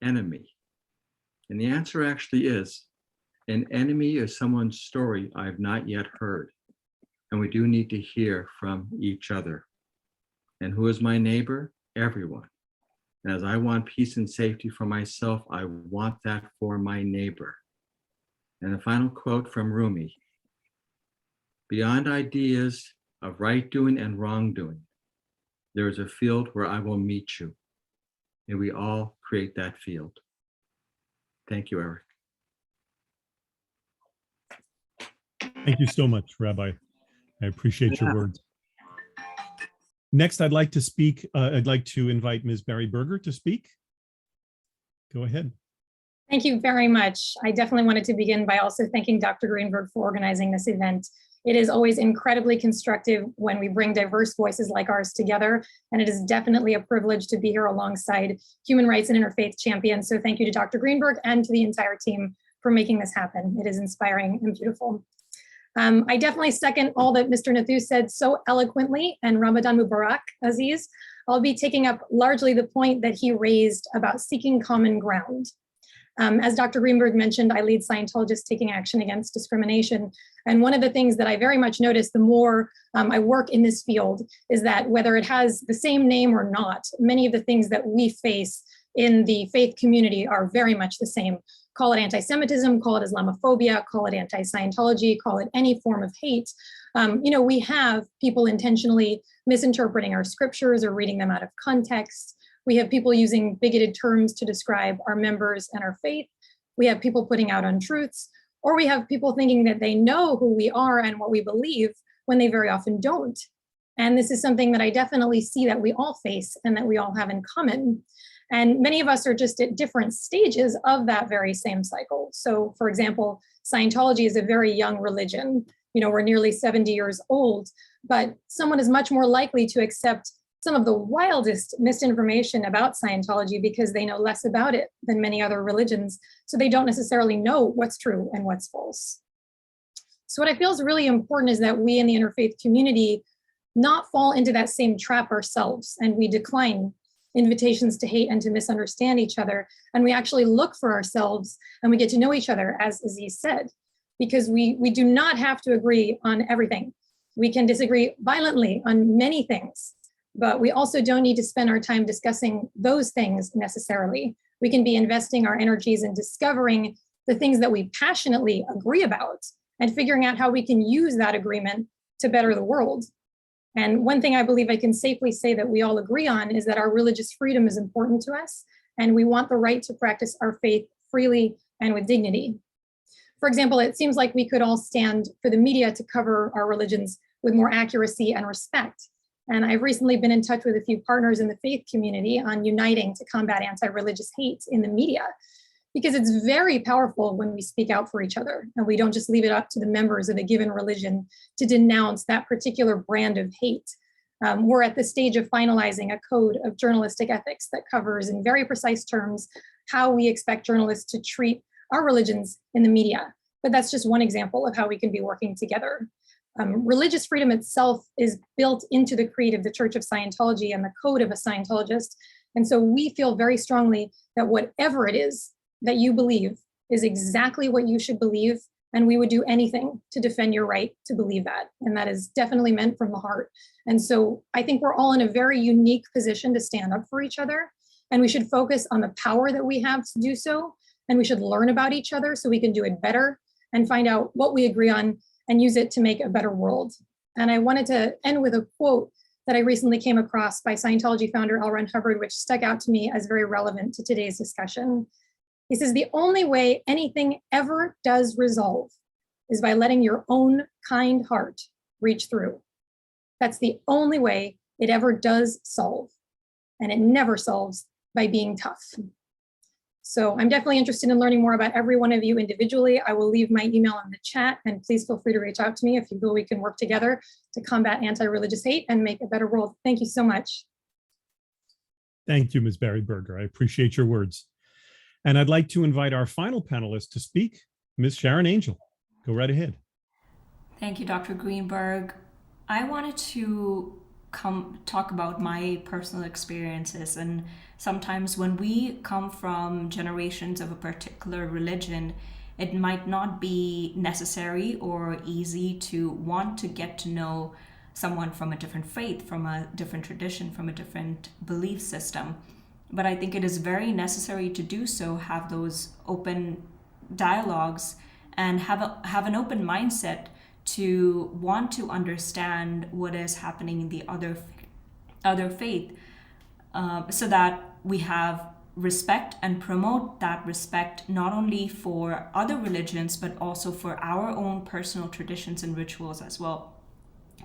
enemy? And the answer actually is, an enemy is someone's story I've not yet heard. And we do need to hear from each other. And who is my neighbor? Everyone. And as I want peace and safety for myself, I want that for my neighbor. And a final quote from Rumi: beyond ideas of right doing and wrongdoing, there is a field where I will meet you. May we all create that field. Thank you, Eric. Thank you so much, Rabbi. I appreciate your words. Next, I'd like to invite Ms. Barry Berger to speak. Go ahead. Thank you very much. I definitely wanted to begin by also thanking Dr. Greenberg for organizing this event. It is always incredibly constructive when we bring diverse voices like ours together, and it is definitely a privilege to be here alongside human rights and interfaith champions. So thank you to Dr. Greenberg and to the entire team for making this happen. It is inspiring and beautiful. I definitely second all that Mr. Nathu said so eloquently, and Ramadan Mubarak, Aziz. I'll be taking up largely the point that he raised about seeking common ground. As Dr. Greenberg mentioned, I lead Scientologists Taking Action Against Discrimination. And one of the things that I very much notice the more I work in this field is that whether it has the same name or not, many of the things that we face in the faith community are very much the same. Call it anti-Semitism, call it Islamophobia, call it anti-Scientology, call it any form of hate. We have people intentionally misinterpreting our scriptures or reading them out of context. We have people using bigoted terms to describe our members and our faith. We have people putting out untruths, or we have people thinking that they know who we are and what we believe when they very often don't. And this is something that I definitely see that we all face and that we all have in common. And many of us are just at different stages of that very same cycle. So for example, Scientology is a very young religion. We're nearly 70 years old, but someone is much more likely to accept some of the wildest misinformation about Scientology because they know less about it than many other religions. So they don't necessarily know what's true and what's false. So what I feel is really important is that we in the interfaith community not fall into that same trap ourselves, and we decline invitations to hate and to misunderstand each other. And we actually look for ourselves and we get to know each other, as Aziz said, because we do not have to agree on everything. We can disagree violently on many things, but we also don't need to spend our time discussing those things necessarily. We can be investing our energies in discovering the things that we passionately agree about and figuring out how we can use that agreement to better the world. And one thing I believe I can safely say that we all agree on is that our religious freedom is important to us, and we want the right to practice our faith freely and with dignity. For example, it seems like we could all stand for the media to cover our religions with more accuracy and respect. And I've recently been in touch with a few partners in the faith community on uniting to combat anti-religious hate in the media, because it's very powerful when we speak out for each other and we don't just leave it up to the members of a given religion to denounce that particular brand of hate. We're at the stage of finalizing a code of journalistic ethics that covers in very precise terms how we expect journalists to treat our religions in the media. But that's just one example of how we can be working together. Religious freedom itself is built into the creed of the Church of Scientology and the code of a Scientologist. And so we feel very strongly that whatever it is that you believe is exactly what you should believe, and we would do anything to defend your right to believe that. And that is definitely meant from the heart. And so I think we're all in a very unique position to stand up for each other, and we should focus on the power that we have to do so, and we should learn about each other so we can do it better and find out what we agree on and use it to make a better world. And I wanted to end with a quote that I recently came across by Scientology founder L. Ron Hubbard, which stuck out to me as very relevant to today's discussion. He says, "The only way anything ever does resolve is by letting your own kind heart reach through. That's the only way it ever does solve. And it never solves by being tough." So I'm definitely interested in learning more about every one of you individually. I will leave my email in the chat, and please feel free to reach out to me if you feel we can work together to combat anti-religious hate and make a better world. Thank you so much. Thank you, Ms. Barry Berger. I appreciate your words. And I'd like to invite our final panelist to speak, Ms. Sharon Angel. Go right ahead. Thank you, Dr. Greenberg. I wanted to talk about my personal experiences. And sometimes when we come from generations of a particular religion, it might not be necessary or easy to want to get to know someone from a different faith, from a different tradition, from a different belief system. But I think it is very necessary to do so, have those open dialogues and have an open mindset to want to understand what is happening in the other faith, so that we have respect and promote that respect not only for other religions but also for our own personal traditions and rituals as well.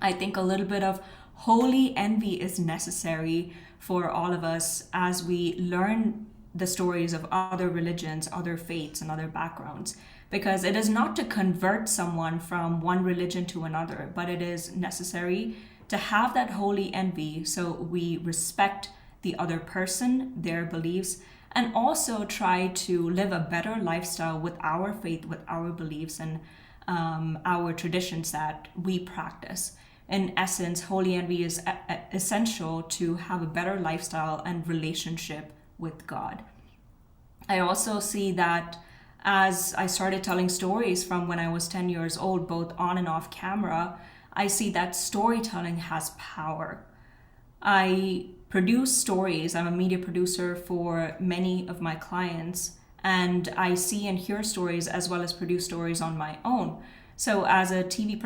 I think a little bit of holy envy is necessary for all of us as we learn the stories of other religions, other faiths, and other backgrounds, because it is not to convert someone from one religion to another, but it is necessary to have that holy envy so we respect the other person, their beliefs, and also try to live a better lifestyle with our faith, with our beliefs, and our traditions that we practice. In essence, holy envy is essential to have a better lifestyle and relationship with God. I also see that as I started telling stories from when I was 10 years old, both on and off camera, I see that storytelling has power. I produce stories. I'm a media producer for many of my clients, and I see and hear stories as well as produce stories on my own. So as a TV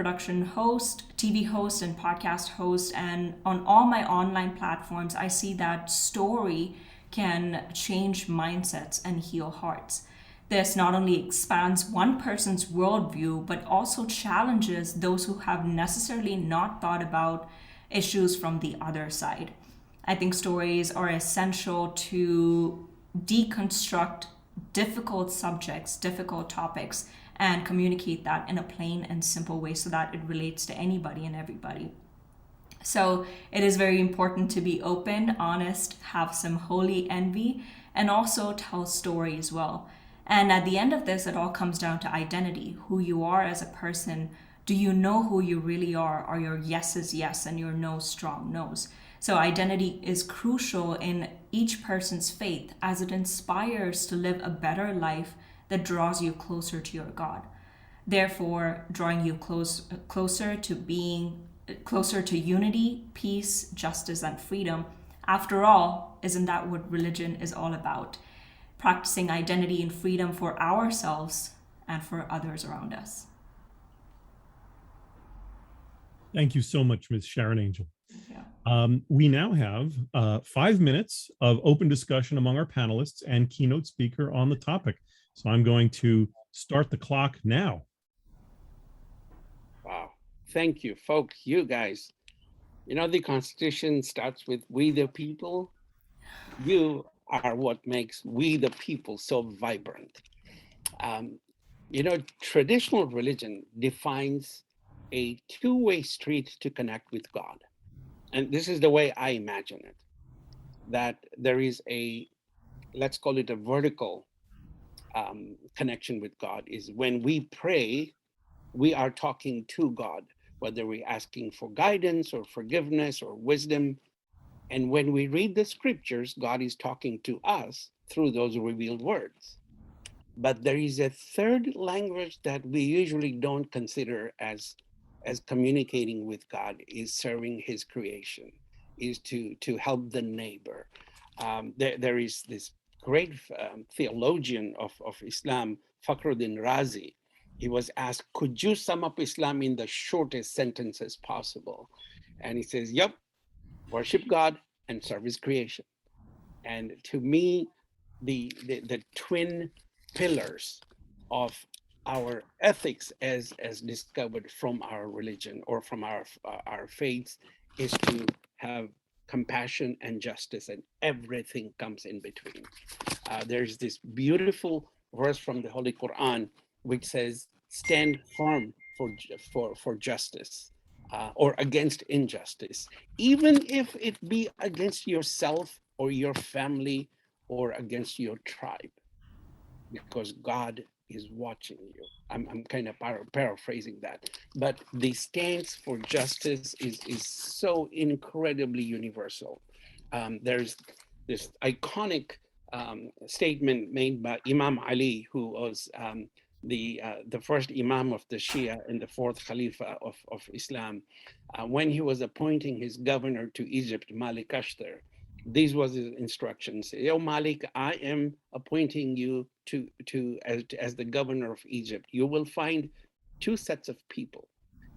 host and podcast host, and on all my online platforms, I see that story can change mindsets and heal hearts. This not only expands one person's worldview, but also challenges those who have necessarily not thought about issues from the other side. I think stories are essential to deconstruct difficult subjects, difficult topics, and communicate that in a plain and simple way so that it relates to anybody and everybody. So it is very important to be open, honest, have some holy envy, and also tell stories well. And at the end of this, it all comes down to identity, who you are as a person. Do you know who you really are? Are your yeses yes and your no's strong no's? So identity is crucial in each person's faith as it inspires to live a better life that draws you closer to your God. Therefore, drawing you closer to being closer to unity, peace, justice, and freedom. After all, isn't that what religion is all about? Practicing identity and freedom for ourselves and for others around us. Thank you so much, Ms. Sharon Angel. Yeah. We now have 5 minutes of open discussion among our panelists and keynote speaker on the topic. So I'm going to start the clock now. Wow. Thank you, folks, you guys. You know, the Constitution starts with "we the people." You are what makes "we the people" so vibrant. You know, traditional religion defines a two-way street to connect with God. And this is the way I imagine it, that there is a, let's call it a vertical connection with God. Is when we pray, we are talking to God, whether we're asking for guidance or forgiveness or wisdom. And when we read the scriptures, God is talking to us through those revealed words. But there is a third language that we usually don't consider as communicating with God, is serving his creation, is to help the neighbor. There is this great theologian of Islam, Fakhruddin Razi. He was asked, could you sum up Islam in the shortest sentences possible? And he says, yep, worship God and serve his creation. And to me, the twin pillars of our ethics as discovered from our religion or from our faiths is to have compassion and justice, and everything comes in between. There's this beautiful verse from the Holy Quran which says, stand firm for justice or against injustice, even if it be against yourself or your family or against your tribe, because God is watching you. I'm kind of paraphrasing that, but the stance for justice is so incredibly universal. There's this iconic statement made by Imam Ali, who was the first Imam of the Shia and the fourth Khalifa of Islam, when he was appointing his governor to Egypt, Malik Ashtar. These was his instructions. Yo, Malik, I am appointing you as the governor of Egypt. You will find two sets of people.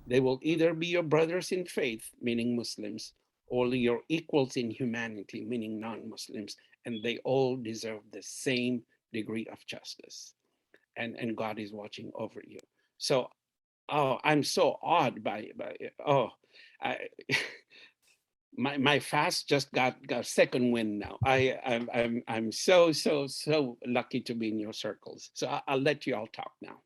They will either be your brothers in faith, meaning Muslims, or your equals in humanity, meaning non-Muslims, and they all deserve the same degree of justice. And God is watching over you. So, I'm so awed by my fast just got second wind now. I'm so lucky to be in your circles. So I'll let you all talk now.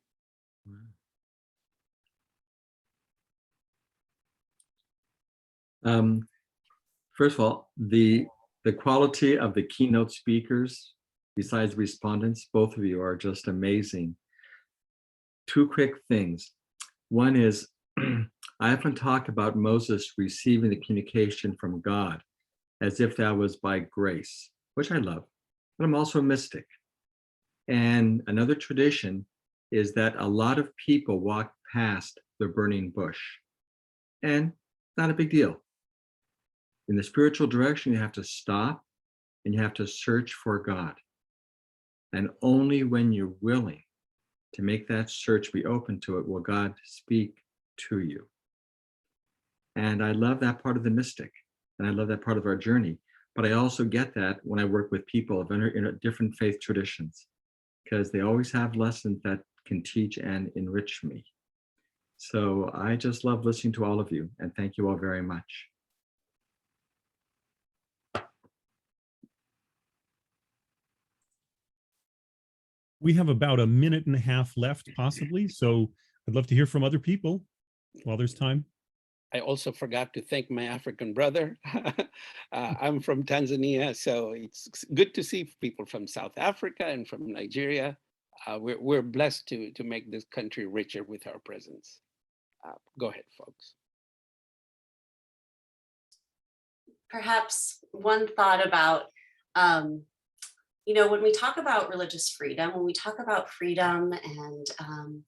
First of all, the quality of the keynote speakers, besides respondents, both of you are just amazing. Two quick things. One is, I often talk about Moses receiving the communication from God as if that was by grace, which I love, but I'm also a mystic. And another tradition is that a lot of people walk past the burning bush, and not a big deal. In the spiritual direction, you have to stop and you have to search for God. And only when you're willing to make that search be open to it will God speak to you. And I love that part of the mystic, and I love that part of our journey. But I also get that when I work with people of different faith traditions, because they always have lessons that can teach and enrich me. So I just love listening to all of you, and thank you all very much. We have about a minute and a half left, possibly. So I'd love to hear from other people while there's time. I also forgot to thank my African brother. I'm from Tanzania, so it's good to see people from South Africa and from Nigeria. We're blessed to make this country richer with our presence. Go ahead, folks. Perhaps one thought about, when we talk about religious freedom, when we talk about freedom and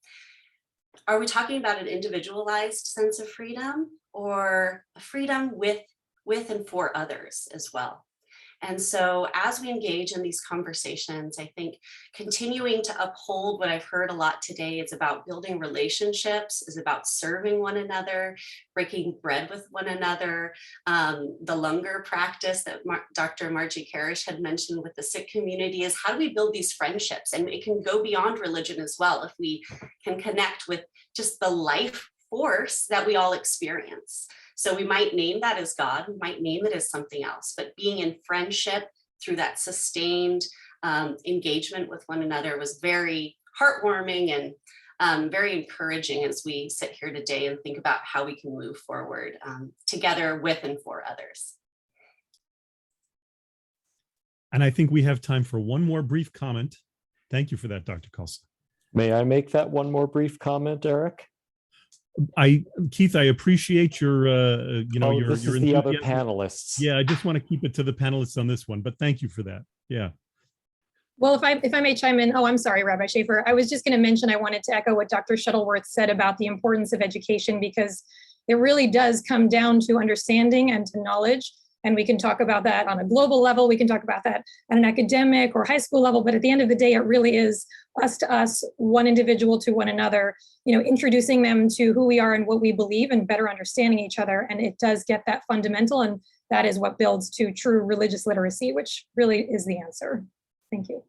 are we talking about an individualized sense of freedom or a freedom with and for others as well? And so as we engage in these conversations, I think continuing to uphold what I've heard a lot today is about building relationships, is about serving one another, breaking bread with one another. The Lunger practice that Dr. Margie Karish had mentioned with the Sikh community is how do we build these friendships? And it can go beyond religion as well if we can connect with just the life force that we all experience. So we might name that as God, we might name it as something else, but being in friendship through that sustained engagement with one another was very heartwarming and very encouraging as we sit here today and think about how we can move forward together with and for others. And I think we have time for one more brief comment. Thank you for that, Dr. Khalsa. May I make that one more brief comment, Eric? Keith, I appreciate your, your this is the other panelists. Yeah, I just want to keep it to the panelists on this one, but thank you for that. Yeah. Well, if I may chime in, I'm sorry, Rabbi Schaefer. I was just going to mention, I wanted to echo what Dr. Shuttleworth said about the importance of education, because it really does come down to understanding and to knowledge. And we can talk about that on a global level. We can talk about that at an academic or high school level. But at the end of the day, it really is us to us, one individual to one another, introducing them to who we are and what we believe and better understanding each other. And it does get that fundamental. And that is what builds to true religious literacy, which really is the answer. Thank you.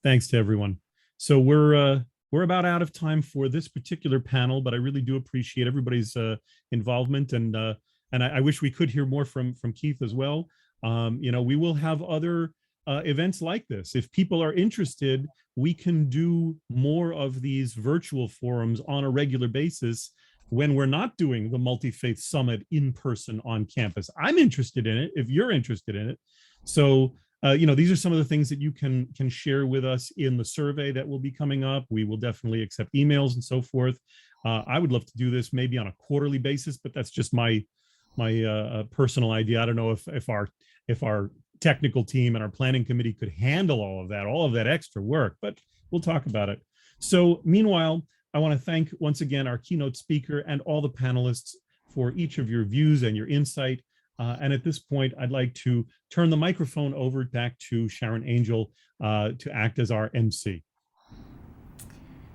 Thanks to everyone. So we're about out of time for this particular panel, but I really do appreciate everybody's involvement, and I wish we could hear more from Keith as well. We will have other events like this. If people are interested, we can do more of these virtual forums on a regular basis when we're not doing the Multi-Faith Summit in person on campus. I'm interested in it if you're interested in it. So these are some of the things that you can share with us in the survey that will be coming up. We will definitely accept emails and so forth. I would love to do this maybe on a quarterly basis, but that's just my personal idea. I don't know if our technical team and our planning committee could handle all of that extra work, but we'll talk about it. So meanwhile, I want to thank once again our keynote speaker and all the panelists for each of your views and your insight. And at this point, I'd like to turn the microphone over back to Sharon Angel to act as our MC.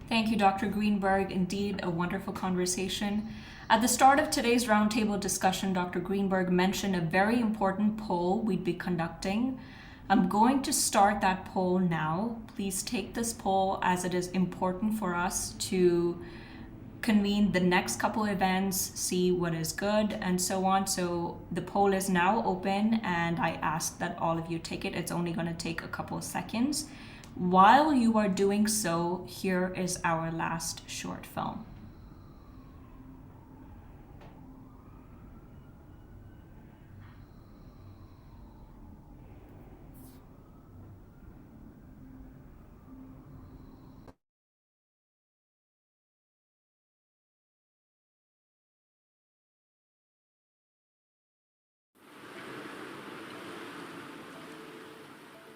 Thank you, Dr. Greenberg. Indeed, a wonderful conversation. At the start of today's roundtable discussion, Dr. Greenberg mentioned a very important poll we'd be conducting. I'm going to start that poll now. Please take this poll as it is important for us to convene the next couple events, see what is good, and so on. So the poll is now open, and I ask that all of you take it. It's only going to take a couple of seconds. While you are doing so, here is our last short film.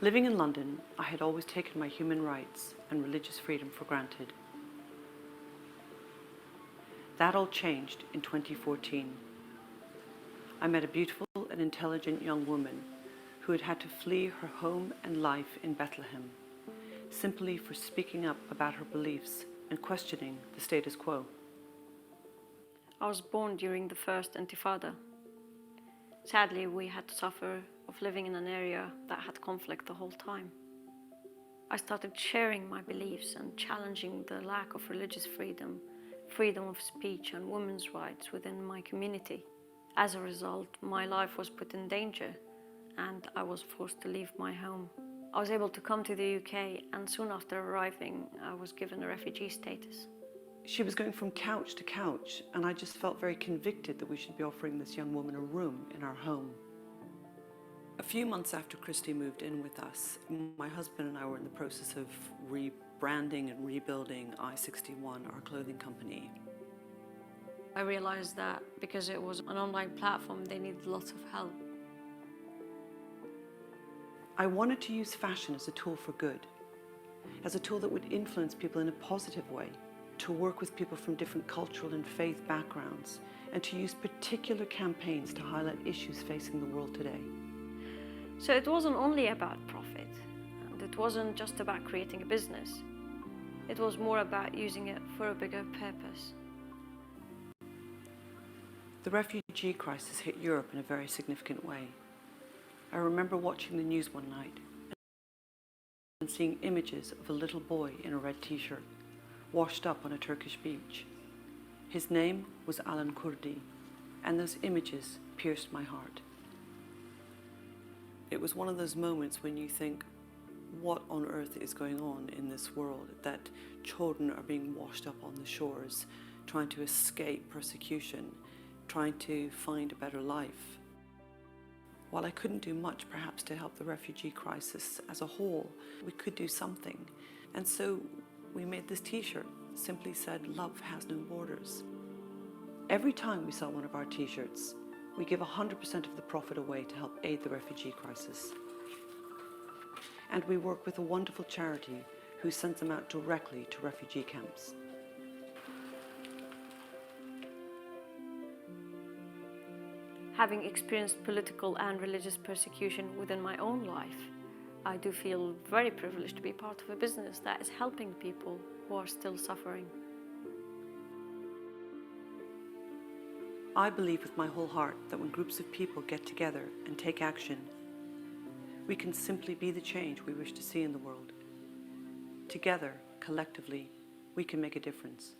Living in London, I had always taken my human rights and religious freedom for granted. That all changed in 2014. I met a beautiful and intelligent young woman who had had to flee her home and life in Bethlehem, simply for speaking up about her beliefs and questioning the status quo. I was born during the first Intifada. Sadly, we had to suffer of living in an area that had conflict the whole time. I started sharing my beliefs and challenging the lack of religious freedom, freedom of speech and women's rights within my community. As a result, my life was put in danger and I was forced to leave my home. I was able to come to the UK, and soon after arriving, I was given a refugee status. She was going from couch to couch, and I just felt very convicted that we should be offering this young woman a room in our home. A few months after Christy moved in with us, my husband and I were in the process of rebranding and rebuilding I-61, our clothing company. I realized that because it was an online platform, they needed lots of help. I wanted to use fashion as a tool for good, as a tool that would influence people in a positive way, to work with people from different cultural and faith backgrounds, and to use particular campaigns to highlight issues facing the world today. So it wasn't only about profit, and it wasn't just about creating a business. It was more about using it for a bigger purpose. The refugee crisis hit Europe in a very significant way. I remember watching the news one night and seeing images of a little boy in a red t-shirt, washed up on a Turkish beach. His name was Alan Kurdi, and those images pierced my heart. It was one of those moments when you think, what on earth is going on in this world, that children are being washed up on the shores, trying to escape persecution, trying to find a better life. While I couldn't do much perhaps to help the refugee crisis as a whole, we could do something. And so we made this t-shirt, simply said, "Love has no borders." Every time we sell one of our t-shirts, we give 100% of the profit away to help aid the refugee crisis. And we work with a wonderful charity who sends them out directly to refugee camps. Having experienced political and religious persecution within my own life, I do feel very privileged to be part of a business that is helping people who are still suffering. I believe with my whole heart that when groups of people get together and take action, we can simply be the change we wish to see in the world. Together, collectively, we can make a difference.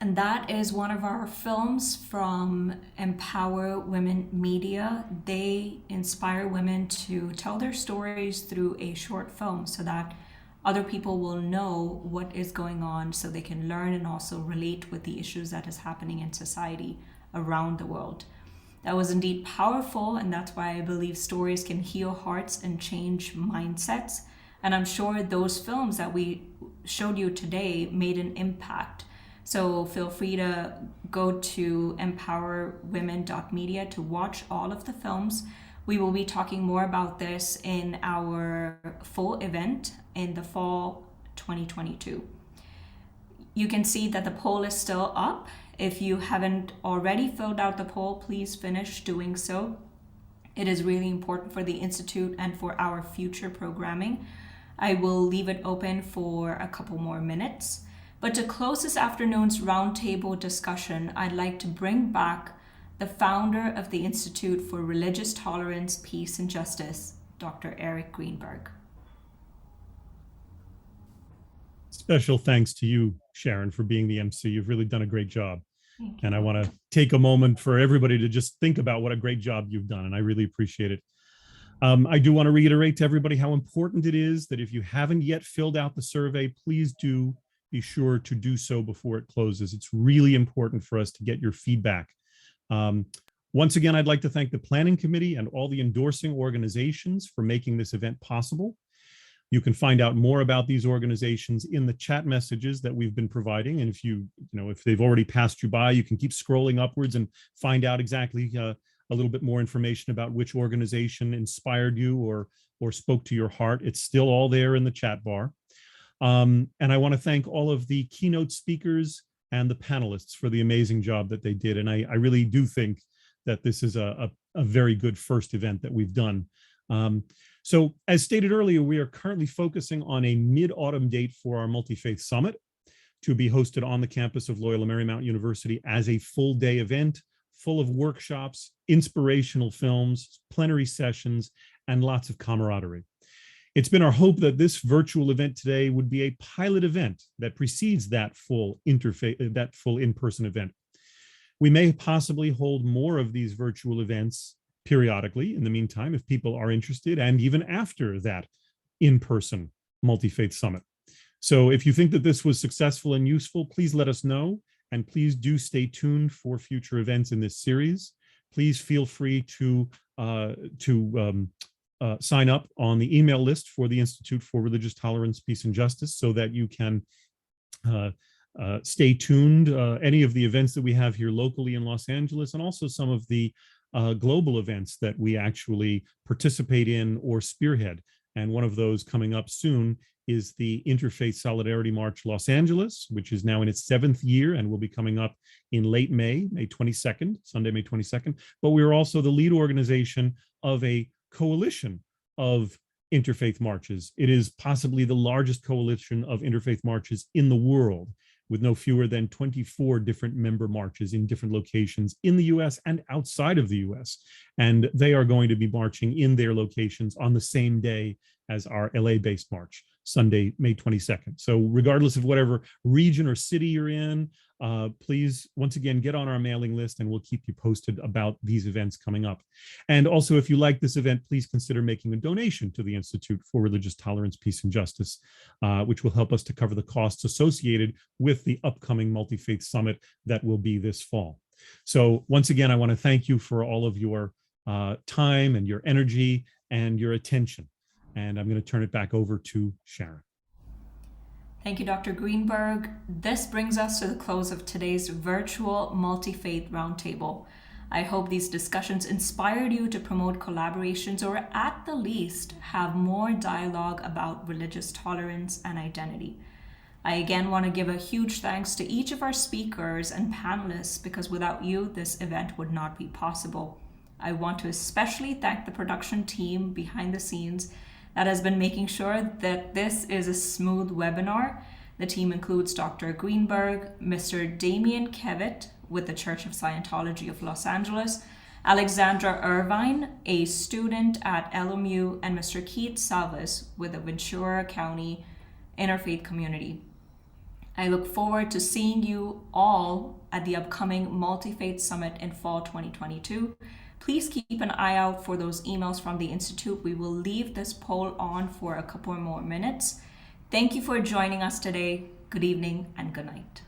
And that is one of our films from Empower Women Media. They inspire women to tell their stories through a short film so that other people will know what is going on, so they can learn and also relate with the issues that is happening in society around the world. That was indeed powerful, and that's why I believe stories can heal hearts and change mindsets. And I'm sure those films that we showed you today made an impact. So feel free to go to empowerwomen.media to watch all of the films. We will be talking more about this in our full event in the fall 2022. You can see that the poll is still up. If you haven't already filled out the poll, please finish doing so. It is really important for the Institute and for our future programming. I will leave it open for a couple more minutes. But to close this afternoon's roundtable discussion, I'd like to bring back the founder of the Institute for Religious Tolerance, Peace, and Justice, Dr. Eric Greenberg. Special thanks to you, Sharon, for being the MC. You've really done a great job. And I want to take a moment for everybody to just think about what a great job you've done, and I really appreciate it. I do want to reiterate to everybody how important it is that if you haven't yet filled out the survey, please do be sure to do so before it closes. It's really important for us to get your feedback. Once again, I'd like to thank the planning committee and all the endorsing organizations for making this event possible. You can find out more about these organizations in the chat messages that we've been providing. And if they've already passed you by, you can keep scrolling upwards and find out exactly a little bit more information about which organization inspired you or spoke to your heart. It's still all there in the chat bar. And I want to thank all of the keynote speakers and the panelists for the amazing job that they did. And I really do think that this is a very good first event that we've done. So as stated earlier, we are currently focusing on a mid-autumn date for our Multi-Faith Summit to be hosted on the campus of Loyola Marymount University as a full day event, full of workshops, inspirational films, plenary sessions, and lots of camaraderie. It's been our hope that this virtual event today would be a pilot event that precedes that full in-person event. We may possibly hold more of these virtual events periodically in the meantime, if people are interested, and even after that in-person Multi-Faith Summit. So if you think that this was successful and useful, please let us know, and please do stay tuned for future events in this series. Please feel free to sign up on the email list for the Institute for Religious Tolerance, Peace, and Justice so that you can stay tuned. Any of the events that we have here locally in Los Angeles, and also some of the global events that we actually participate in or spearhead. And one of those coming up soon is the Interfaith Solidarity March Los Angeles, which is now in its 7th year and will be coming up in late May 22nd, Sunday, May 22nd. But we are also the lead organization of a coalition of interfaith marches. It is possibly the largest coalition of interfaith marches in the world, with no fewer than 24 different member marches in different locations in the US and outside of the US. And they are going to be marching in their locations on the same day as our LA-based march, Sunday, May 22nd. So regardless of whatever region or city you're in, please, once again, get on our mailing list and we'll keep you posted about these events coming up. And also, if you like this event, please consider making a donation to the Institute for Religious Tolerance, Peace, and Justice, which will help us to cover the costs associated with the upcoming Multi-Faith Summit that will be this fall. So once again, I want to thank you for all of your time and your energy and your attention. And I'm going to turn it back over to Sharon. Thank you, Dr. Greenberg. This brings us to the close of today's virtual multi-faith roundtable. I hope these discussions inspired you to promote collaborations, or at the least have more dialogue about religious tolerance and identity. I again want to give a huge thanks to each of our speakers and panelists, because without you, this event would not be possible. I want to especially thank the production team behind the scenes that has been making sure that this is a smooth webinar. The team includes Dr. Greenberg, Mr. Damien Kevitt with the Church of Scientology of Los Angeles, Alexandra Irvine, a student at LMU, and Mr. Keith Salvis with the Ventura County Interfaith Community. I look forward to seeing you all at the upcoming Multi-Faith Summit in fall 2022. Please keep an eye out for those emails from the Institute. We will leave this poll on for a couple more minutes. Thank you for joining us today. Good evening and good night.